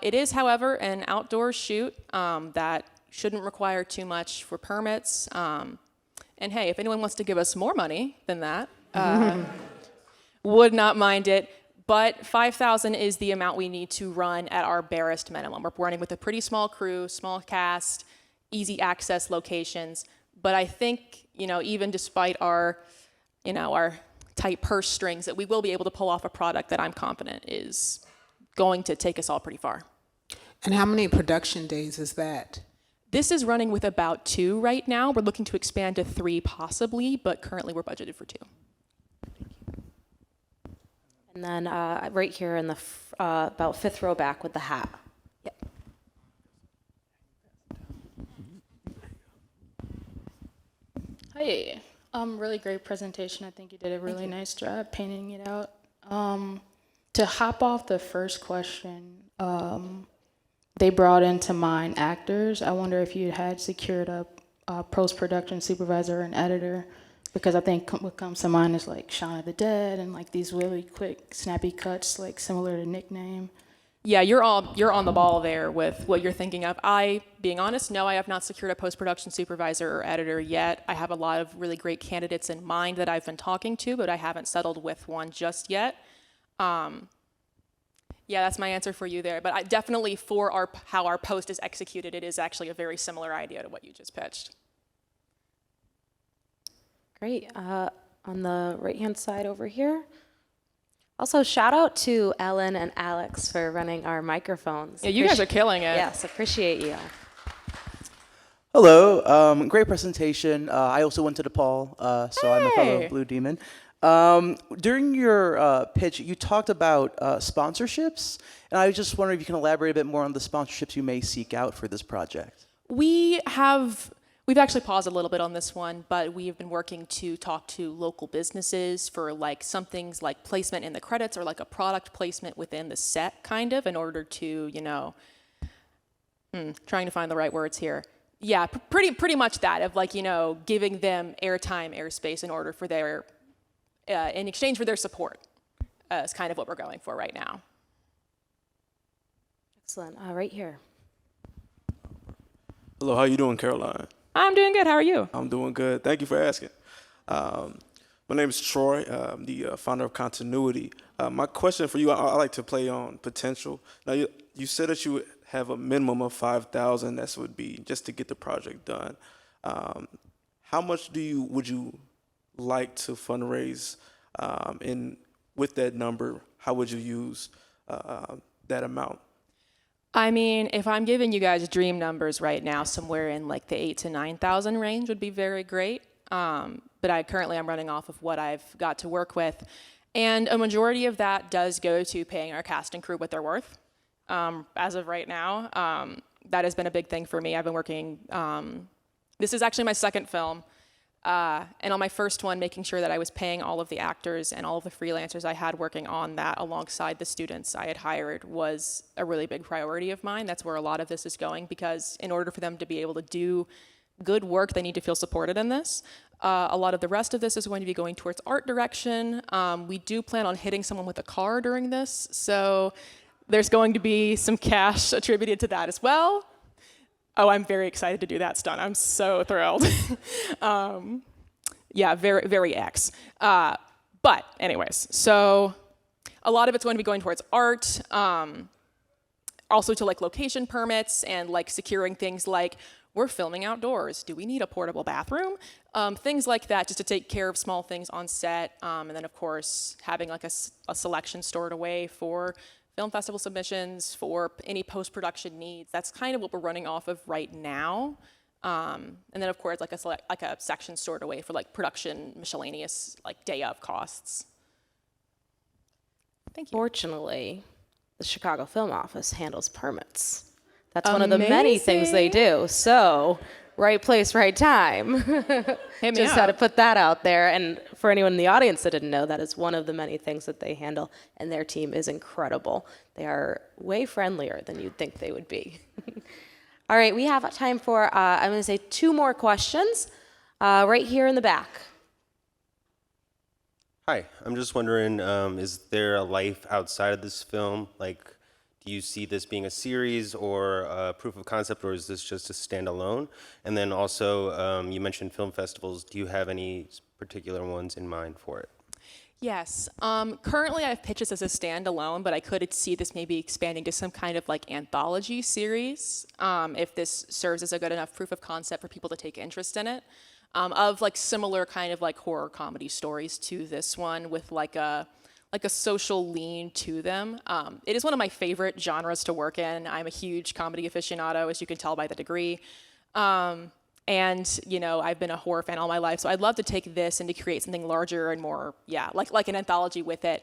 It is, however, an outdoor shoot that shouldn't require too much for permits. And hey, if anyone wants to give us more money than that, would not mind it. But 5,000 is the amount we need to run at our barest minimum. We're running with a pretty small crew, small cast, easy access locations. But I think, even despite our tight purse strings, that we will be able to pull off a product that I'm confident is going to take us all pretty far. And how many production days is that? This is running with about 2 right now. We're looking to expand to 3 possibly, but currently we're budgeted for 2. And then right here in the about 5th row back with the hat. Yep. Hi. Really great presentation. I think you did a really nice job painting it out. To hop off the first question, they brought into mind actors. I wonder if you had secured a post-production supervisor and editor, because I think what comes to mind is like Shaun of the Dead and like these really quick, snappy cuts, like similar to Nickname. Yeah, you're on the ball there with what you're thinking of. Being honest, no, I have not secured a post-production supervisor or editor yet. I have a lot of really great candidates in mind that I've been talking to, but I haven't settled with one just yet. Yeah, that's my answer for you there. But definitely for how our post is executed, it is actually a very similar idea to what you just pitched. Great. On the right-hand side over here. Also, shout out to Ellen and Alex for running our microphones. Yeah, you guys are killing it. Yes, appreciate you. Hello, great presentation. I also went to DePaul, so I'm a fellow Blue Demon. During your pitch, you talked about sponsorships, and I was just wondering if you can elaborate a bit more on the sponsorships you may seek out for this project. We've actually paused a little bit on this one, but we have been working to talk to local businesses for like some things like placement in the credits or like a product placement within the set, kind of, in order to, trying to find the right words here. Yeah, pretty much that, of like, giving them airtime, airspace in order for in exchange for their support is kind of what we're going for right now. Excellent. Right here. Hello, how you doing, Caroline? I'm doing good. How are you? I'm doing good. Thank you for asking. My name is Troy, the founder of Continuity. My question for you, I like to play on potential. Now, you said that you would have a minimum of 5,000. That would be just to get the project done. How much would you like to fundraise? And with that number, how would you use that amount? I mean, if I'm giving you guys dream numbers right now, somewhere in like the 8,000 to 9,000 range would be very great. But I'm running off of what I've got to work with. And a majority of that does go to paying our cast and crew what they're worth. As of right now, that has been a big thing for me. I've been working, this is actually my second film. And on my first one, making sure that I was paying all of the actors and all of the freelancers I had working on that alongside the students I had hired was a really big priority of mine. That's where a lot of this is going, because in order for them to be able to do good work, they need to feel supported in this. A lot of the rest of this is going to be going towards art direction. We do plan on hitting someone with a car during this, so there's going to be some cash attributed to that as well. Oh, I'm very excited to do that stunt. I'm so thrilled. Yeah, very, very X. But anyways, so a lot of it's going to be going towards art, also to like location permits and like securing things like, we're filming outdoors. Do we need a portable bathroom? Things like that, just to take care of small things on set. And then, of course, having like a selection stored away for film festival submissions, for any post-production needs. That's kind of what we're running off of right now. And then, of course, like a section stored away for like production miscellaneous, like day of costs. Thank you. Fortunately, the Chicago Film Office handles permits. That's one of the many things they do. So, right place, right time. Just had to put that out there. And for anyone in the audience that didn't know, that is one of the many things that they handle. And their team is incredible. They are way friendlier than you'd think they would be. All right, we have time for, I'm going to say 2 more questions. Right here in the back. Hi, I'm just wondering, is there a life outside of this film? Like, do you see this being a series or a proof of concept, or is this just a standalone? And then also, you mentioned film festivals. Do you have any particular ones in mind for it? Yes. Currently, I've pitched this as a standalone, but I could see this maybe expanding to some kind of like anthology series, if this serves as a good enough proof of concept for people to take interest in it, of like similar kind of like horror comedy stories to this one with like a social lean to them. It is one of my favorite genres to work in. I'm a huge comedy aficionado, as you can tell by the degree. And, you know, I've been a horror fan all my life, so I'd love to take this and to create something larger and more, like an anthology with it.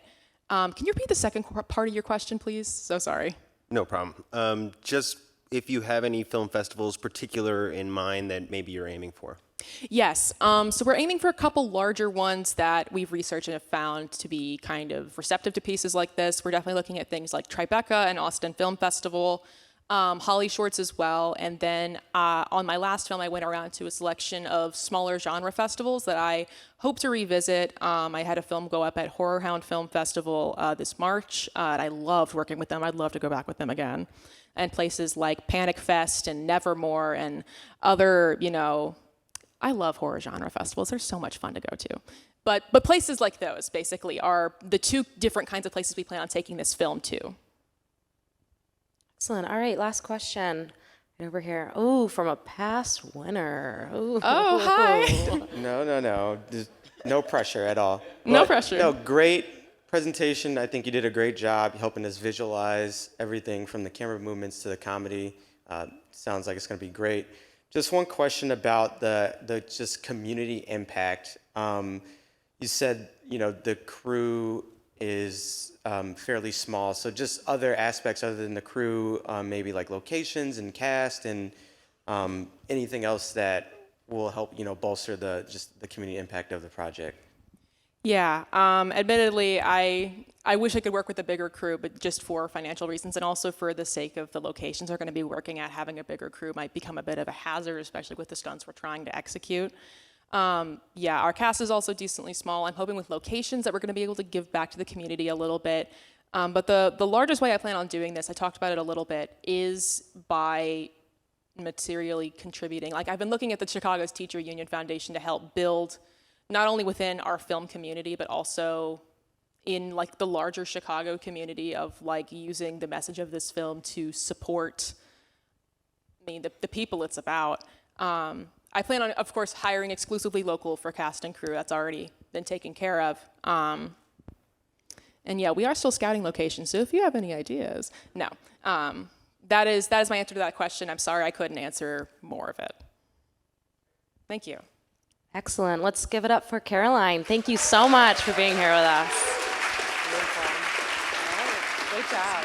Can you repeat the second part of your question, please? So sorry. No problem. Just if you have any film festivals particular in mind that maybe you're aiming for. Yes, so we're aiming for a couple larger ones that we've researched and have found to be kind of receptive to pieces like this. We're definitely looking at things like Tribeca and Austin Film Festival, Holly Shorts as well, and then on my last film I went around to a selection of smaller genre festivals that I hope to revisit. I had a film go up at Horror Hound Film Festival this March, and I loved working with them. I'd love to go back with them again. And places like Panic Fest and Nevermore and other, you know, I love horror genre festivals. They're so much fun to go to. But places like those, basically, are the 2 different kinds of places we plan on taking this film to. Excellent. All right, last question. Right over here. Oh, from a past winner. Ooh. Oh, hi. No. There's no pressure at all. No pressure. No, great presentation. I think you did a great job helping us visualize everything from the camera movements to the comedy. Sounds like it's going to be great. Just one question about the just community impact. You said, you know, the crew is fairly small, so just other aspects other than the crew, maybe like locations and cast and anything else that will help, you know, bolster the community impact of the project. Yeah, admittedly, I wish I could work with a bigger crew, but just for financial reasons and also for the sake of the locations we're going to be working at, having a bigger crew might become a bit of a hazard, especially with the stunts we're trying to execute. Yeah, our cast is also decently small. I'm hoping with locations that we're going to be able to give back to the community a little bit. But the largest way I plan on doing this, I talked about it a little bit, is by materially contributing. Like, I've been looking at the Chicago's Teacher Union Foundation to help build not only within our film community, but also in like the larger Chicago community of like using the message of this film to support, the people it's about. I plan on, of course, hiring exclusively local for cast and crew. That's already been taken care of. And yeah, we are still scouting locations, so if you have any ideas, no. That is my answer to that question. I'm sorry I couldn't answer more of it. Thank you. Excellent. Let's give it up for Caroline. Thank you so much for being here with us. Great job.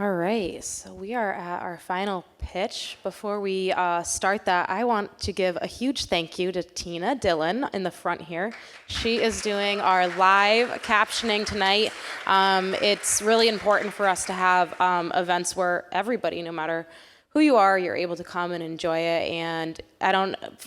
All right, so we are at our final pitch. Before we start that, I want to give a huge thank you to Tina Dillon in the front here. She is doing our live captioning tonight. It's really important for us to have events where everybody, no matter who you are, you're able to come and enjoy it. And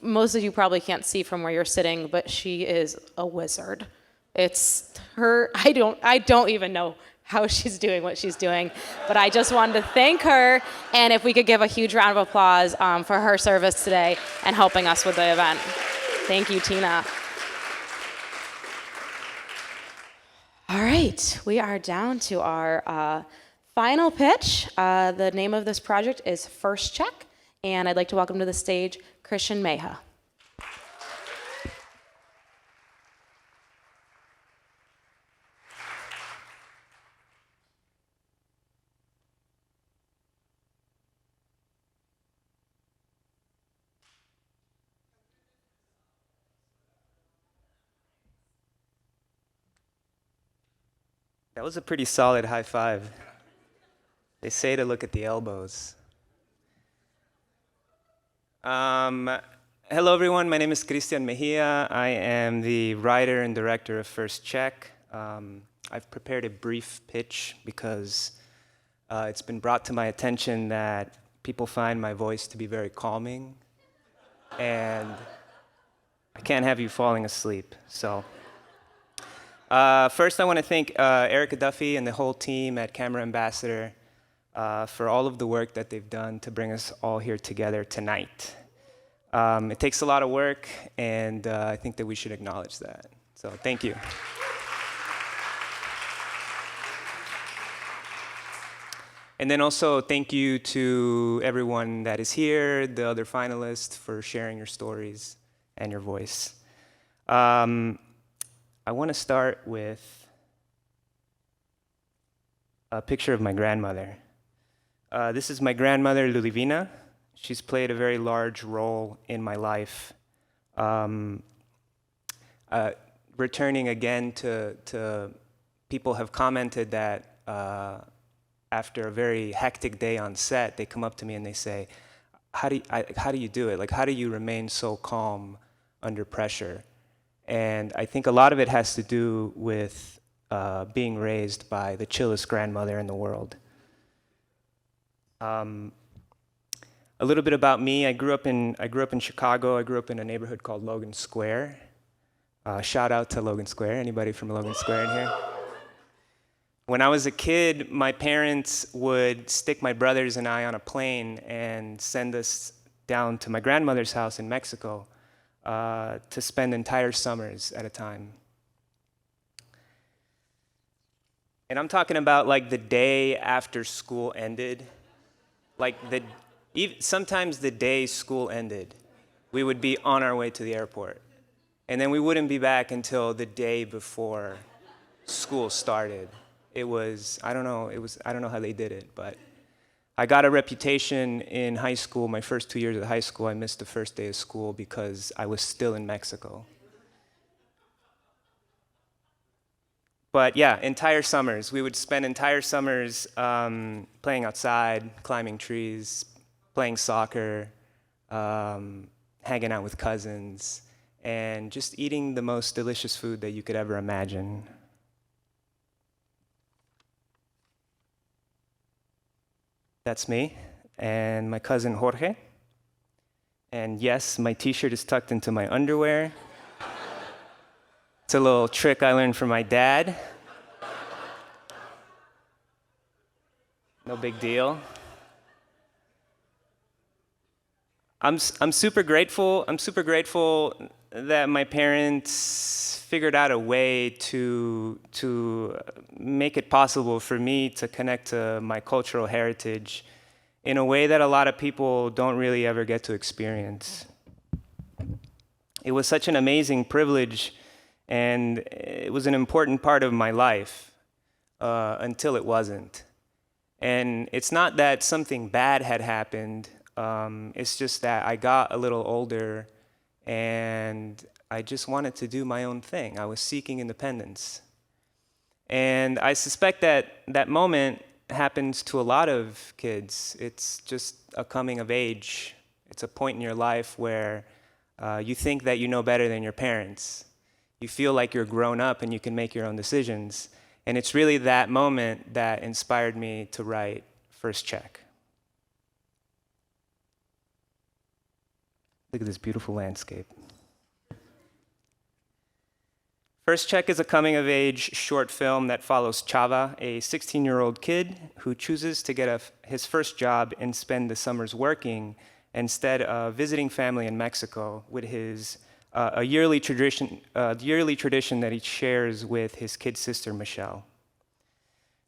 most of you probably can't see from where you're sitting, but she is a wizard. It's her, I don't even know how she's doing what she's doing, but I just wanted to thank her, and if we could give a huge round of applause for her service today and helping us with the event. Thank you, Tina. All right, we are down to our final pitch. The name of this project is First Check, and I'd like to welcome to the stage Christian Meha. That was a pretty solid high five. They say to look at the elbows. Hello, everyone. My name is Christian Mejia. I am the writer and director of First Check. I've prepared a brief pitch because it's been brought to my attention that people find my voice to be very calming, and I can't have you falling asleep. So. First, I want to thank Erica Duffy and the whole team at Camera Ambassador for all of the work that they've done to bring us all here together tonight. It takes a lot of work, and I think that we should acknowledge that. So thank you. And then also thank you to everyone that is here, the other finalists, for sharing your stories and your voice. I want to start with a picture of my grandmother. This is my grandmother, Ludivina. She's played a very large role in my life. Returning again to people have commented that after a very hectic day on set, they come up to me and they say, how do you do it? Like, how do you remain so calm under pressure? And I think a lot of it has to do with being raised by the chillest grandmother in the world. A little bit about me. I grew up in Chicago. I grew up in a neighborhood called Logan Square. Shout out to Logan Square. Anybody from Logan Square in here? When I was a kid, my parents would stick my brothers and I on a plane and send us down to my grandmother's house in Mexico to spend entire summers at a time. And I'm talking about like the day after school ended, like sometimes the day school ended, we would be on our way to the airport. And then we wouldn't be back until the day before school started. I don't know how they did it, but I got a reputation in high school. My first 2 years of high school, I missed the first day of school because I was still in Mexico. But yeah, entire summers. We would spend entire summers playing outside, climbing trees, playing soccer, hanging out with cousins, and just eating the most delicious food that you could ever imagine. That's me and my cousin Jorge. And yes, my t-shirt is tucked into my underwear. It's a little trick I learned from my dad. No big deal. I'm super grateful. I'm super grateful that my parents figured out a way to make it possible for me to connect to my cultural heritage in a way that a lot of people don't really ever get to experience. It was such an amazing privilege, and it was an important part of my life until it wasn't. And it's not that something bad had happened. It's just that I got a little older and I just wanted to do my own thing. I was seeking independence. And I suspect that that moment happens to a lot of kids. It's just a coming of age. It's a point in your life where you think that you know better than your parents. You feel like you're grown up and you can make your own decisions. And it's really that moment that inspired me to write First Check. Look at this beautiful landscape. First Check is a coming-of-age short film that follows Chava, a 16-year-old kid who chooses to get his first job and spend the summers working instead of visiting family in Mexico with his a yearly tradition that he shares with his kid sister, Michelle.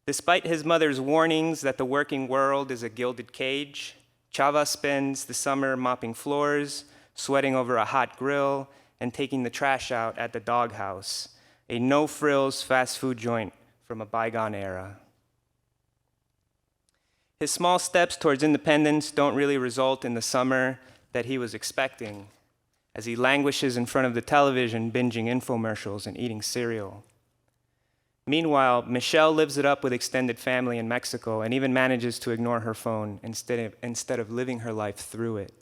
Despite his mother's warnings that the working world is a gilded cage, Chava spends the summer mopping floors, sweating over a hot grill, and taking the trash out at the doghouse, a no-frills fast food joint from a bygone era. His small steps towards independence don't really result in the summer that he was expecting, as he languishes in front of the television, binging infomercials and eating cereal. Meanwhile, Michelle lives it up with extended family in Mexico and even manages to ignore her phone instead of living her life through it.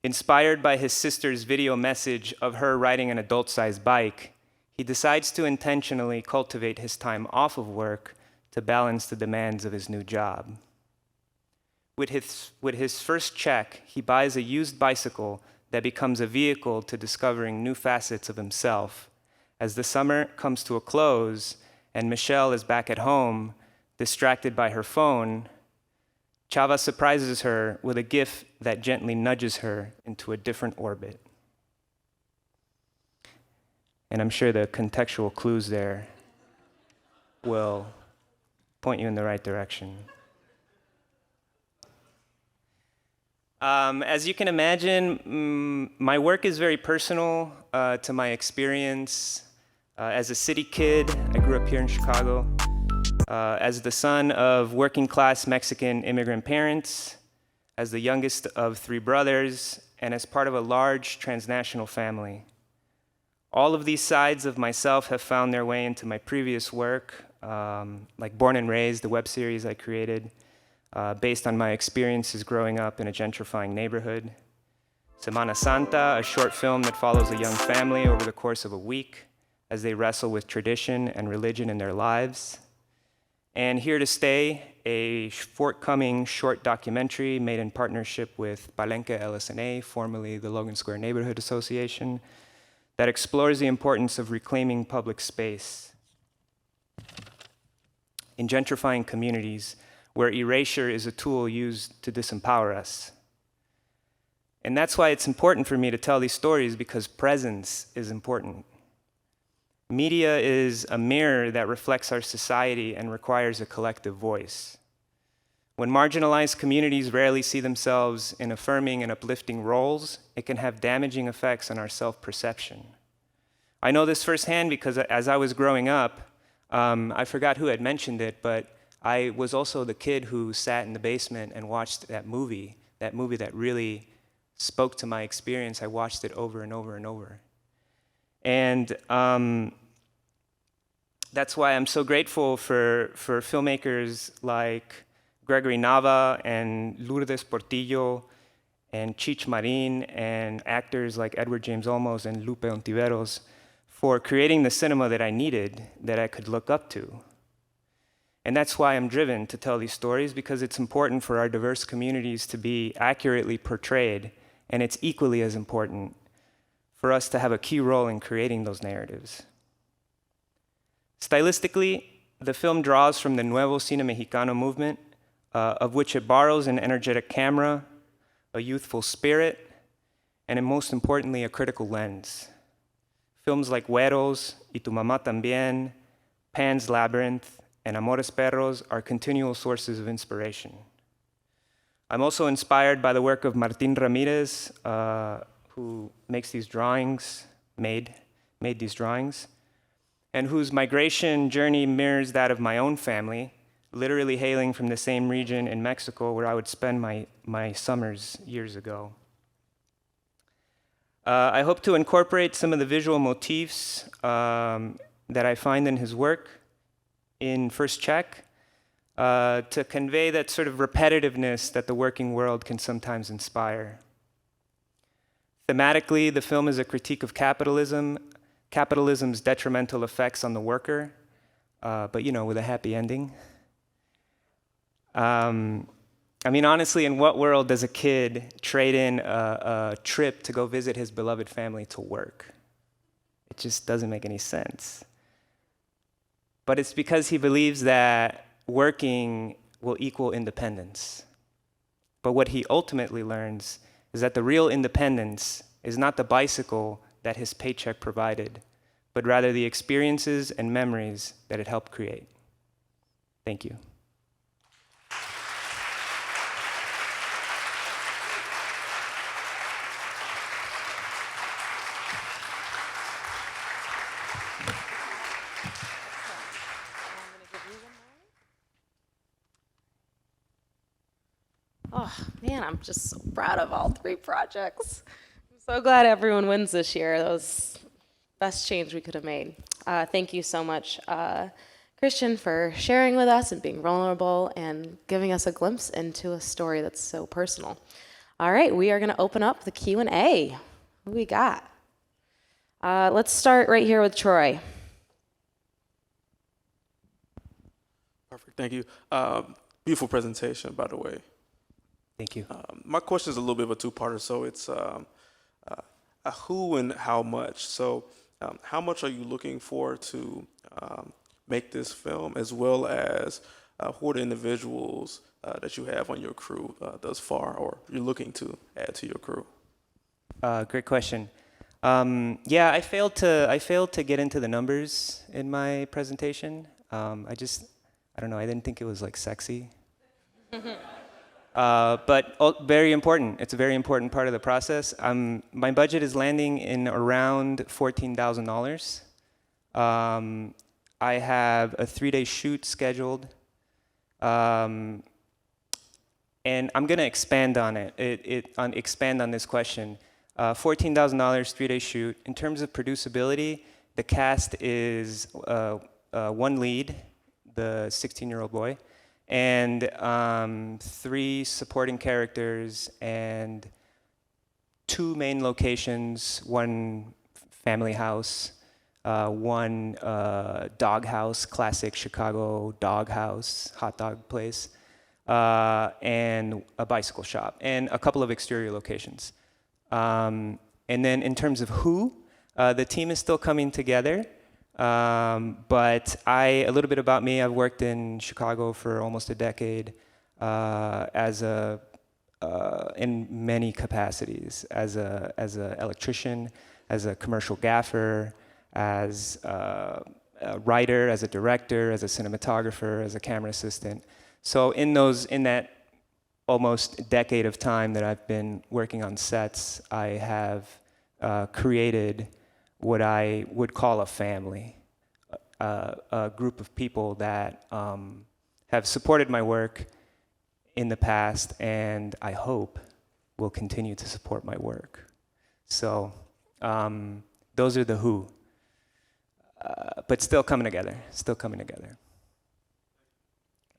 Inspired by his sister's video message of her riding an adult-sized bike, he decides to intentionally cultivate his time off of work to balance the demands of his new job. With his first check, he buys a used bicycle that becomes a vehicle to discovering new facets of himself. As the summer comes to a close and Michelle is back at home, distracted by her phone, Chava surprises her with a gift that gently nudges her into a different orbit. And I'm sure the contextual clues there will point you in the right direction. As you can imagine, my work is very personal to my experience. As a city kid, I grew up here in Chicago. As the son of working-class Mexican immigrant parents, as the youngest of 3 brothers, and as part of a large transnational family. All of these sides of myself have found their way into my previous work, like Born and Raised, the web series I created, based on my experiences growing up in a gentrifying neighborhood. Semana Santa, a short film that follows a young family over the course of a week as they wrestle with tradition and religion in their lives. And Here to Stay, a forthcoming short documentary made in partnership with Palenque LSNA, formerly the Logan Square Neighborhood Association, that explores the importance of reclaiming public space in gentrifying communities where erasure is a tool used to disempower us. And that's why it's important for me to tell these stories, because presence is important. Media is a mirror that reflects our society and requires a collective voice. When marginalized communities rarely see themselves in affirming and uplifting roles, it can have damaging effects on our self-perception. I know this firsthand because as I was growing up, I forgot who had mentioned it, but I was also the kid who sat in the basement and watched that movie that really spoke to my experience. I watched it over and over and over. And that's why I'm so grateful for filmmakers like Gregory Nava and Lourdes Portillo and Chich Marin and actors like Edward James Olmos and Lupe Ontiveros for creating the cinema that I needed, that I could look up to. And that's why I'm driven to tell these stories, because it's important for our diverse communities to be accurately portrayed, and it's equally as important for us to have a key role in creating those narratives. Stylistically, the film draws from the Nuevo Cine Mexicano movement, of which it borrows an energetic camera, a youthful spirit, and most importantly, a critical lens. Films like Güeros, Y Tu Mamá También, Pan's Labyrinth, and Amores Perros are continual sources of inspiration. I'm also inspired by the work of Martín Ramírez, who makes these drawings, made these drawings, and whose migration journey mirrors that of my own family, literally hailing from the same region in Mexico where I would spend my summers years ago. I hope to incorporate some of the visual motifs that I find in his work in First Check to convey that sort of repetitiveness that the working world can sometimes inspire. Thematically, the film is a critique of capitalism, capitalism's detrimental effects on the worker, but with a happy ending. I mean, honestly, in what world does a kid trade in a trip to go visit his beloved family to work? It just doesn't make any sense. But it's because he believes that working will equal independence. But what he ultimately learns is that the real independence is not the bicycle that his paycheck provided, but rather the experiences and memories that it helped create. Thank you. Oh, man, I'm just so proud of all 3 projects. I'm so glad everyone wins this year. That was the best change we could have made. Thank you so much, Christian, for sharing with us and being vulnerable and giving us a glimpse into a story that's so personal. All right, we are going to open up the Q&A. Who we got? Let's start right here with Troy. Perfect, thank you. Beautiful presentation, by the way. Thank you. My question is a little bit of a two-parter, so it's a who and how much. So how much are you looking for to make this film, as well as who are the individuals that you have on your crew thus far, or you're looking to add to your crew? Great question. Yeah, I failed to get into the numbers in my presentation. I don't know, I didn't think it was like sexy. But very important. It's a very important part of the process. My budget is landing in around $14,000. I have a 3-day shoot scheduled. And I'm going to expand on it, expand on this question. $14,000, 3-day shoot. In terms of producibility, the cast is 1 lead, the 16-year-old boy, and 3 supporting characters and 2 main locations, 1 family house, 1 dog house, classic Chicago dog house, hot dog place, and a bicycle shop, and a couple of exterior locations. And then in terms of who, the team is still coming together. But a little bit about me, I've worked in Chicago for almost a decade in many capacities, as a electrician, as a commercial gaffer, as a writer, as a director, as a cinematographer, as a camera assistant. So in that almost decade of time that I've been working on sets, I have created what I would call a family, a group of people that have supported my work in the past, and I hope will continue to support my work. So those are the who, but still coming together,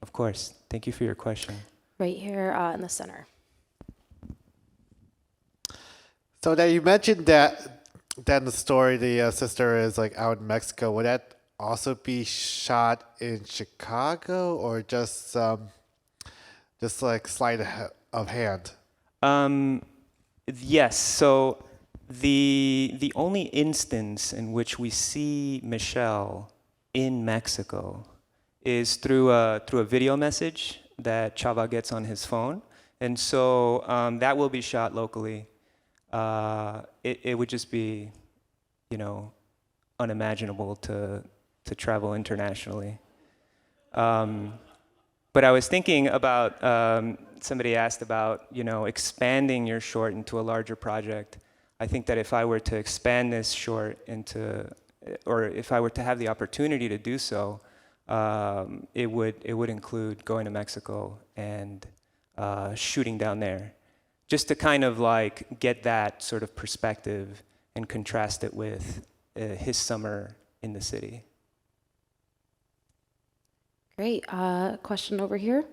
Of course, thank you for your question. Right here in the center. So that you mentioned that in the story, the sister is like out in Mexico. Would that also be shot in Chicago, or just like sleight of hand? Yes. So the only instance in which we see Michelle in Mexico is through a video message that Chava gets on his phone, And so that will be shot locally. It would just be, unimaginable to travel internationally. But I was thinking about, somebody asked about, expanding your short into a larger project. I think that if I were to expand this short into, or if I were to have the opportunity to do so, it would include going to Mexico and shooting down there, just to kind of like get that sort of perspective and contrast it with his summer in the city. Great. Question over here.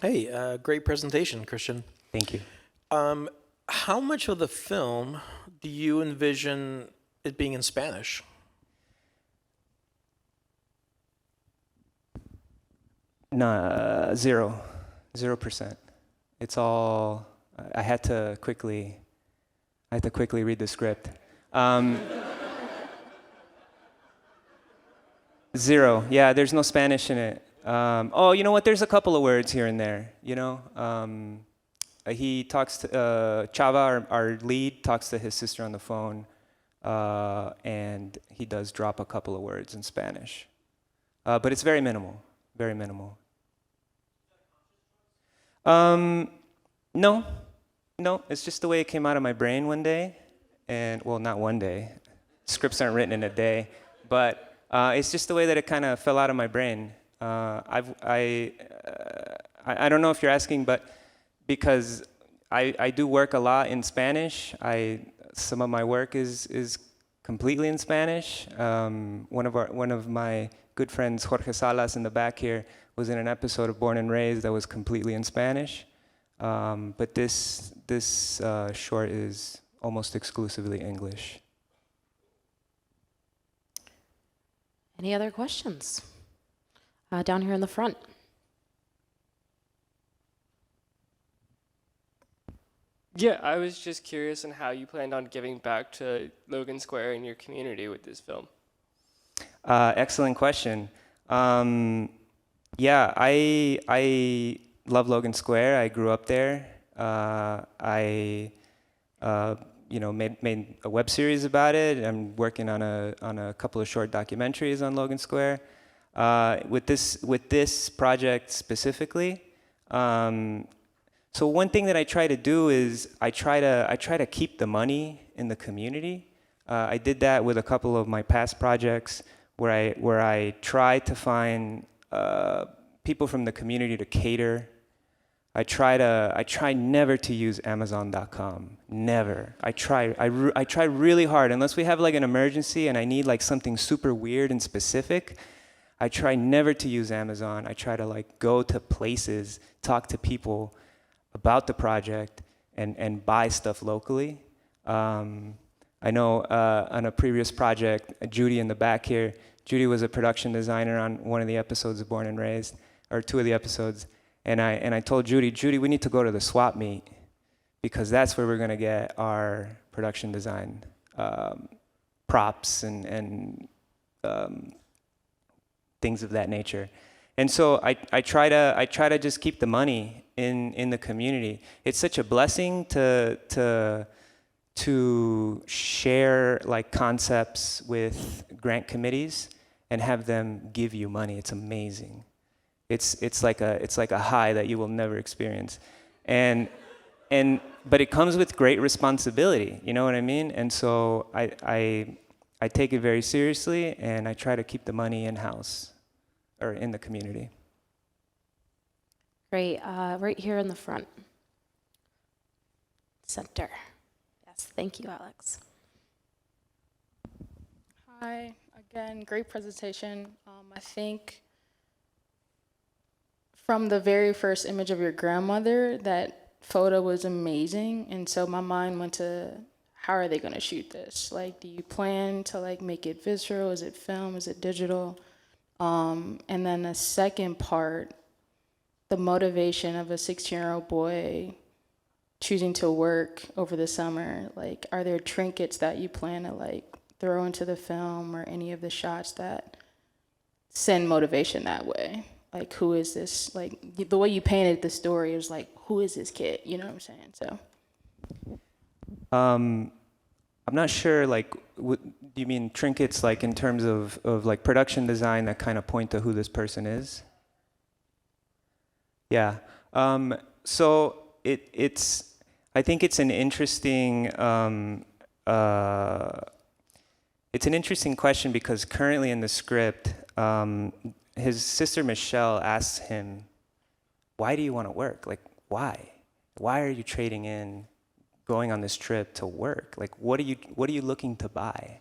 Hey, great presentation, Christian. Thank you. How much of the film do you envision it being in Spanish? No, 0%. It's all. I had to quickly read the script. 0. Yeah, there's no Spanish in it. Oh, you know what? There's a couple of words here and there. He talks to Chava, our lead, talks to his sister on the phone, and he does drop a couple of words in Spanish, but it's very minimal. Very minimal. No, it's just the way it came out of my brain one day, and well, not one day. Scripts aren't written in a day, but it's just the way that it kind of fell out of my brain. I don't know if you're asking, but because I do work a lot in Spanish, some of my work is completely in Spanish. One of my good friends, Jorge Salas, in the back here, was in an episode of Born and Raised that was completely in Spanish. But this short is almost exclusively English. Any other questions? Down here in the front. Yeah, I was just curious on how you planned on giving back to Logan Square and your community with this film. Excellent question. Yeah, I love Logan Square. I grew up there. I made a web series about it. I'm working on a couple of short documentaries on Logan Square. With this project specifically, so one thing that I try to do is I try to keep the money in the community. I did that with a couple of my past projects where I try to find people from the community to cater. I try never to use Amazon.com. Never. I try really hard. Unless we have like an emergency and I need like something super weird and specific, I try never to use Amazon. I try to like go to places, talk to people about the project, and buy stuff locally. I know on a previous project, Judy in the back here, Judy was a production designer on one of the episodes of Born and Raised, or 2 of the episodes. And I told Judy, we need to go to the swap meet because that's where we're gonna get our production design props and things of that nature. And so I try to just keep the money in the community. It's such a blessing to share like concepts with grant committees and have them give you money. It's amazing. It's like a high that you will never experience, but it comes with great responsibility. You know what I mean? And so I take it very seriously, and I try to keep the money in house or in the community. Great. Right here in the front. Center. Yes. Thank you, Alex. Hi. Again, great presentation. I think from the very first image of your grandmother, that photo was amazing. And so my mind went to, how are they going to shoot this? Like, do you plan to like make it visceral? Is it film? Is it digital? And then the second part, the motivation of a 16-year-old boy choosing to work over the summer. Like, are there trinkets that you plan to like throw into the film or any of the shots that send motivation that way? like, who is this? Like, the way you painted the story is like, who is this kid? You know what I'm saying? So. I'm not sure, like, do you mean trinkets, like, in terms of like production design that kind of point to who this person is? Yeah. So I think it's an interesting, it's an interesting question because currently in the script, his sister Michelle asks him, why do you want to work? Like, why? Why are you trading in going on this trip to work? Like, what are you looking to buy?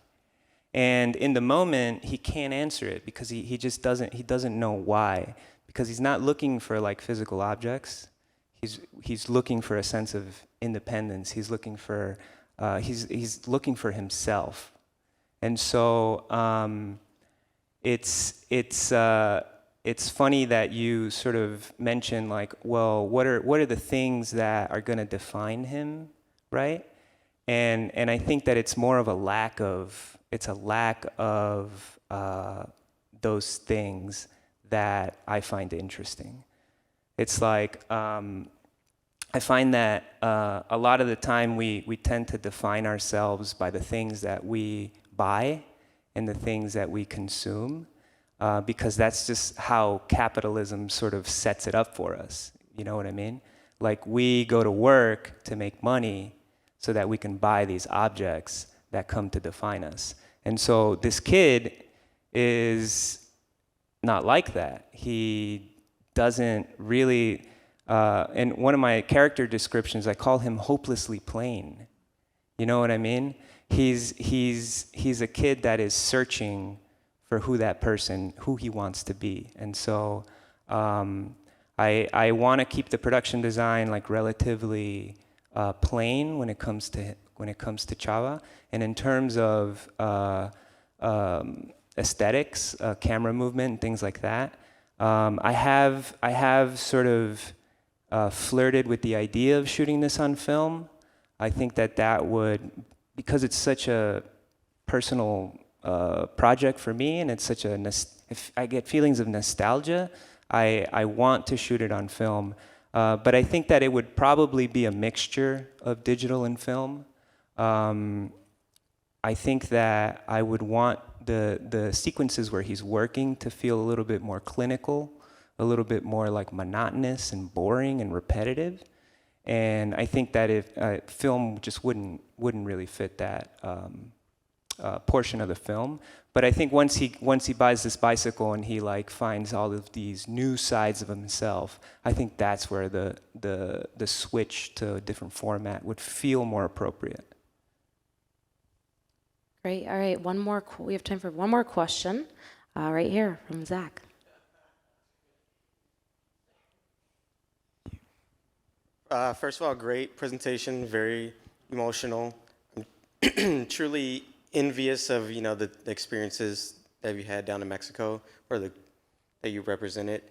And in the moment, he can't answer it because he just doesn't know why. Because he's not looking for like physical objects. He's looking for a sense of independence. He's looking for himself. And so it's funny that you sort of mention like, well, what are the things that are going to define him, right? And I think that it's more of a lack of those things that I find interesting. It's like I find that a lot of the time we tend to define ourselves by the things that we buy and the things that we consume, because that's just how capitalism sort of sets it up for us. You know what I mean? Like, we go to work to make money so that we can buy these objects that come to define us. And so this kid is not like that. He doesn't really, in one of my character descriptions, I call him hopelessly plain. You know what I mean? He's a kid that is searching for who he wants to be. And so I want to keep the production design like relatively plain when it comes to Chava. And in terms of aesthetics, camera movement, and things like that, I have sort of flirted with the idea of shooting this on film. I think that would, because it's such a personal project for me, and it's such if I get feelings of nostalgia, I want to shoot it on film. But I think that it would probably be a mixture of digital and film. I think that I would want the sequences where he's working to feel a little bit more clinical, a little bit more like monotonous and boring and repetitive. And I think that if film just wouldn't really fit that portion of the film. But I think once he buys this bicycle and he like finds all of these new sides of himself, I think that's where the switch to a different format would feel more appropriate. Great. All right. We have time for one more question, right here from Zach. First of all, great presentation, very emotional. I'm truly envious of the experiences that you had down in Mexico, or that you represented.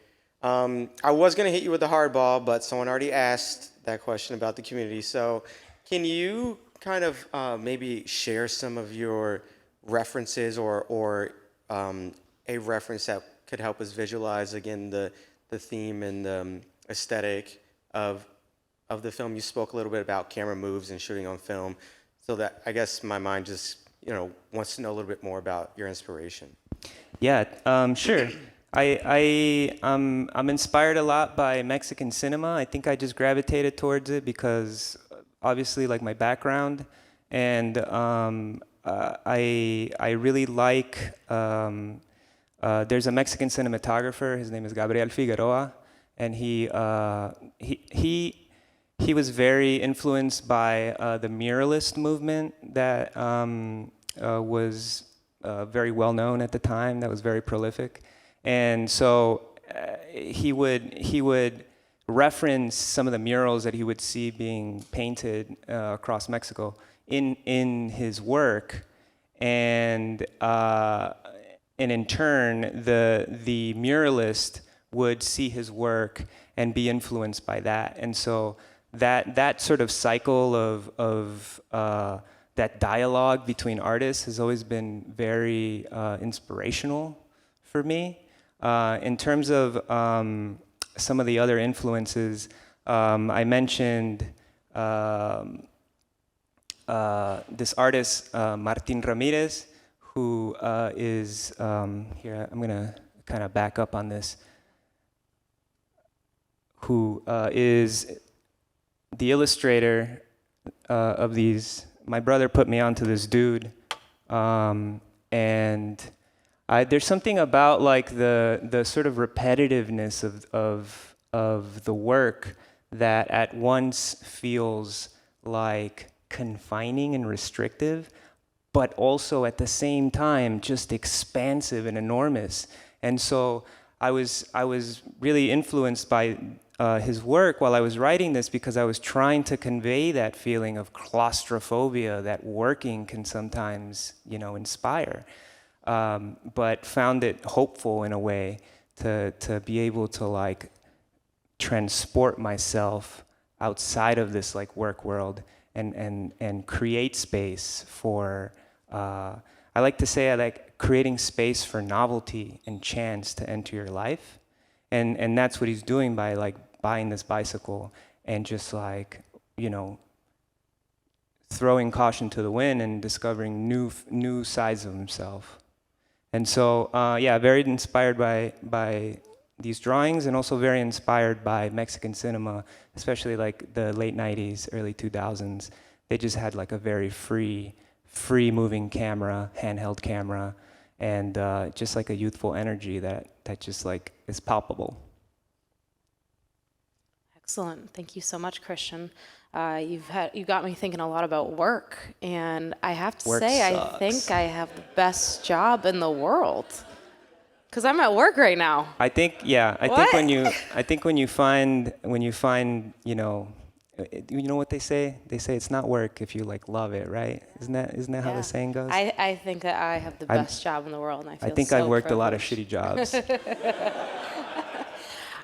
I was going to hit you with a hardball, but someone already asked that question about the community. So can you kind of maybe share some of your references or a reference that could help us visualize again the theme and the aesthetic of the film? You spoke a little bit about camera moves and shooting on film, so that I guess my mind just wants to know a little bit more about your inspiration. Yeah, sure. I'm inspired a lot by Mexican cinema. I think I just gravitated towards it because obviously like my background, and I really like. There's a Mexican cinematographer. His name is Gabriel Figueroa, and he was very influenced by the muralist movement that was very well known at the time, that was very prolific. And so he would reference some of the murals that he would see being painted across Mexico in his work. And in turn, the muralist would see his work and be influenced by that. And so that sort of cycle of that dialogue between artists has always been very inspirational for me. In terms of some of the other influences, I mentioned this artist, Martin Ramirez, who is, here, I'm gonna kind of back up on this, who is the illustrator of these. My brother put me onto this dude, and there's something about like the sort of repetitiveness of the work that at once feels like confining and restrictive, but also at the same time just expansive and enormous. And so I was really influenced by his work while I was writing this, because I was trying to convey that feeling of claustrophobia that working can sometimes, inspire. But found it hopeful in a way to be able to like transport myself outside of this like work world and create space for, I like to say I like creating space for novelty and chance to enter your life. And that's what he's doing by like buying this bicycle and just like, throwing caution to the wind and discovering new sides of himself. And so, yeah, very inspired by these drawings, and also very inspired by Mexican cinema, especially like the late 90s, early 2000s. They just had like a very free moving camera, handheld camera, and just like a youthful energy that just like is palpable. Excellent. Thank you so much, Christian. You got me thinking a lot about work, and I have to Work say, sucks. I think I have the best job in the world, because I'm at work right now. I think, yeah. I think when you find, you know what they say? They say it's not work if you like love it, right? Isn't that how the saying goes? I think that I have the best job in the world, and I feel I think so I've worked a lot of privileged. shitty jobs.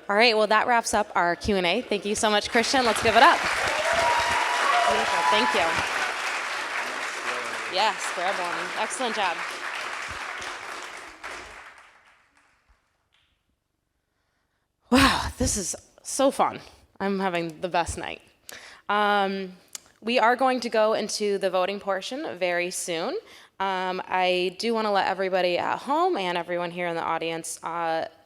All right, well, that wraps up our Q&A. Thank you so much, Christian. Let's give it up. Beautiful. Thank you. Yes, grab one. Excellent job. Wow, this is so fun. I'm having the best night. We are going to go into the voting portion very soon. I do want to let everybody at home and everyone here in the audience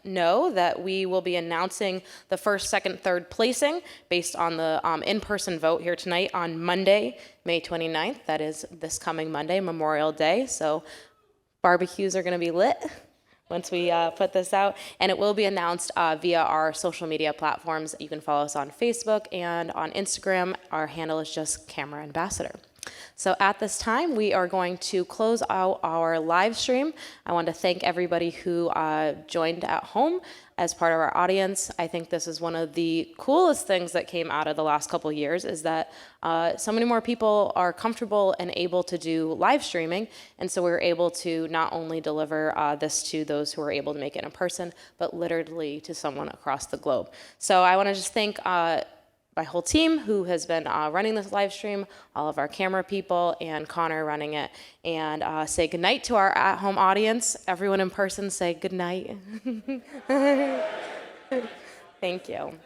know that we will be announcing the first, second, third placing based on the in-person vote here tonight on Monday, May 29th. That is this coming Monday, Memorial Day. So barbecues are going to be lit once we put this out. And it will be announced via our social media platforms. You can follow us on Facebook and on Instagram. Our handle is just Camera Ambassador. So at this time, we are going to close out our live stream. I want to thank everybody who joined at home as part of our audience. I think this is one of the coolest things that came out of the last couple of years, is that so many more people are comfortable and able to do live streaming. And so we're able to not only deliver this to those who are able to make it in person, but literally to someone across the globe. So I want to just thank my whole team who has been running this live stream, all of our camera people, and Connor running it, and say goodnight to our at-home audience. Everyone in person, say goodnight. Thank you.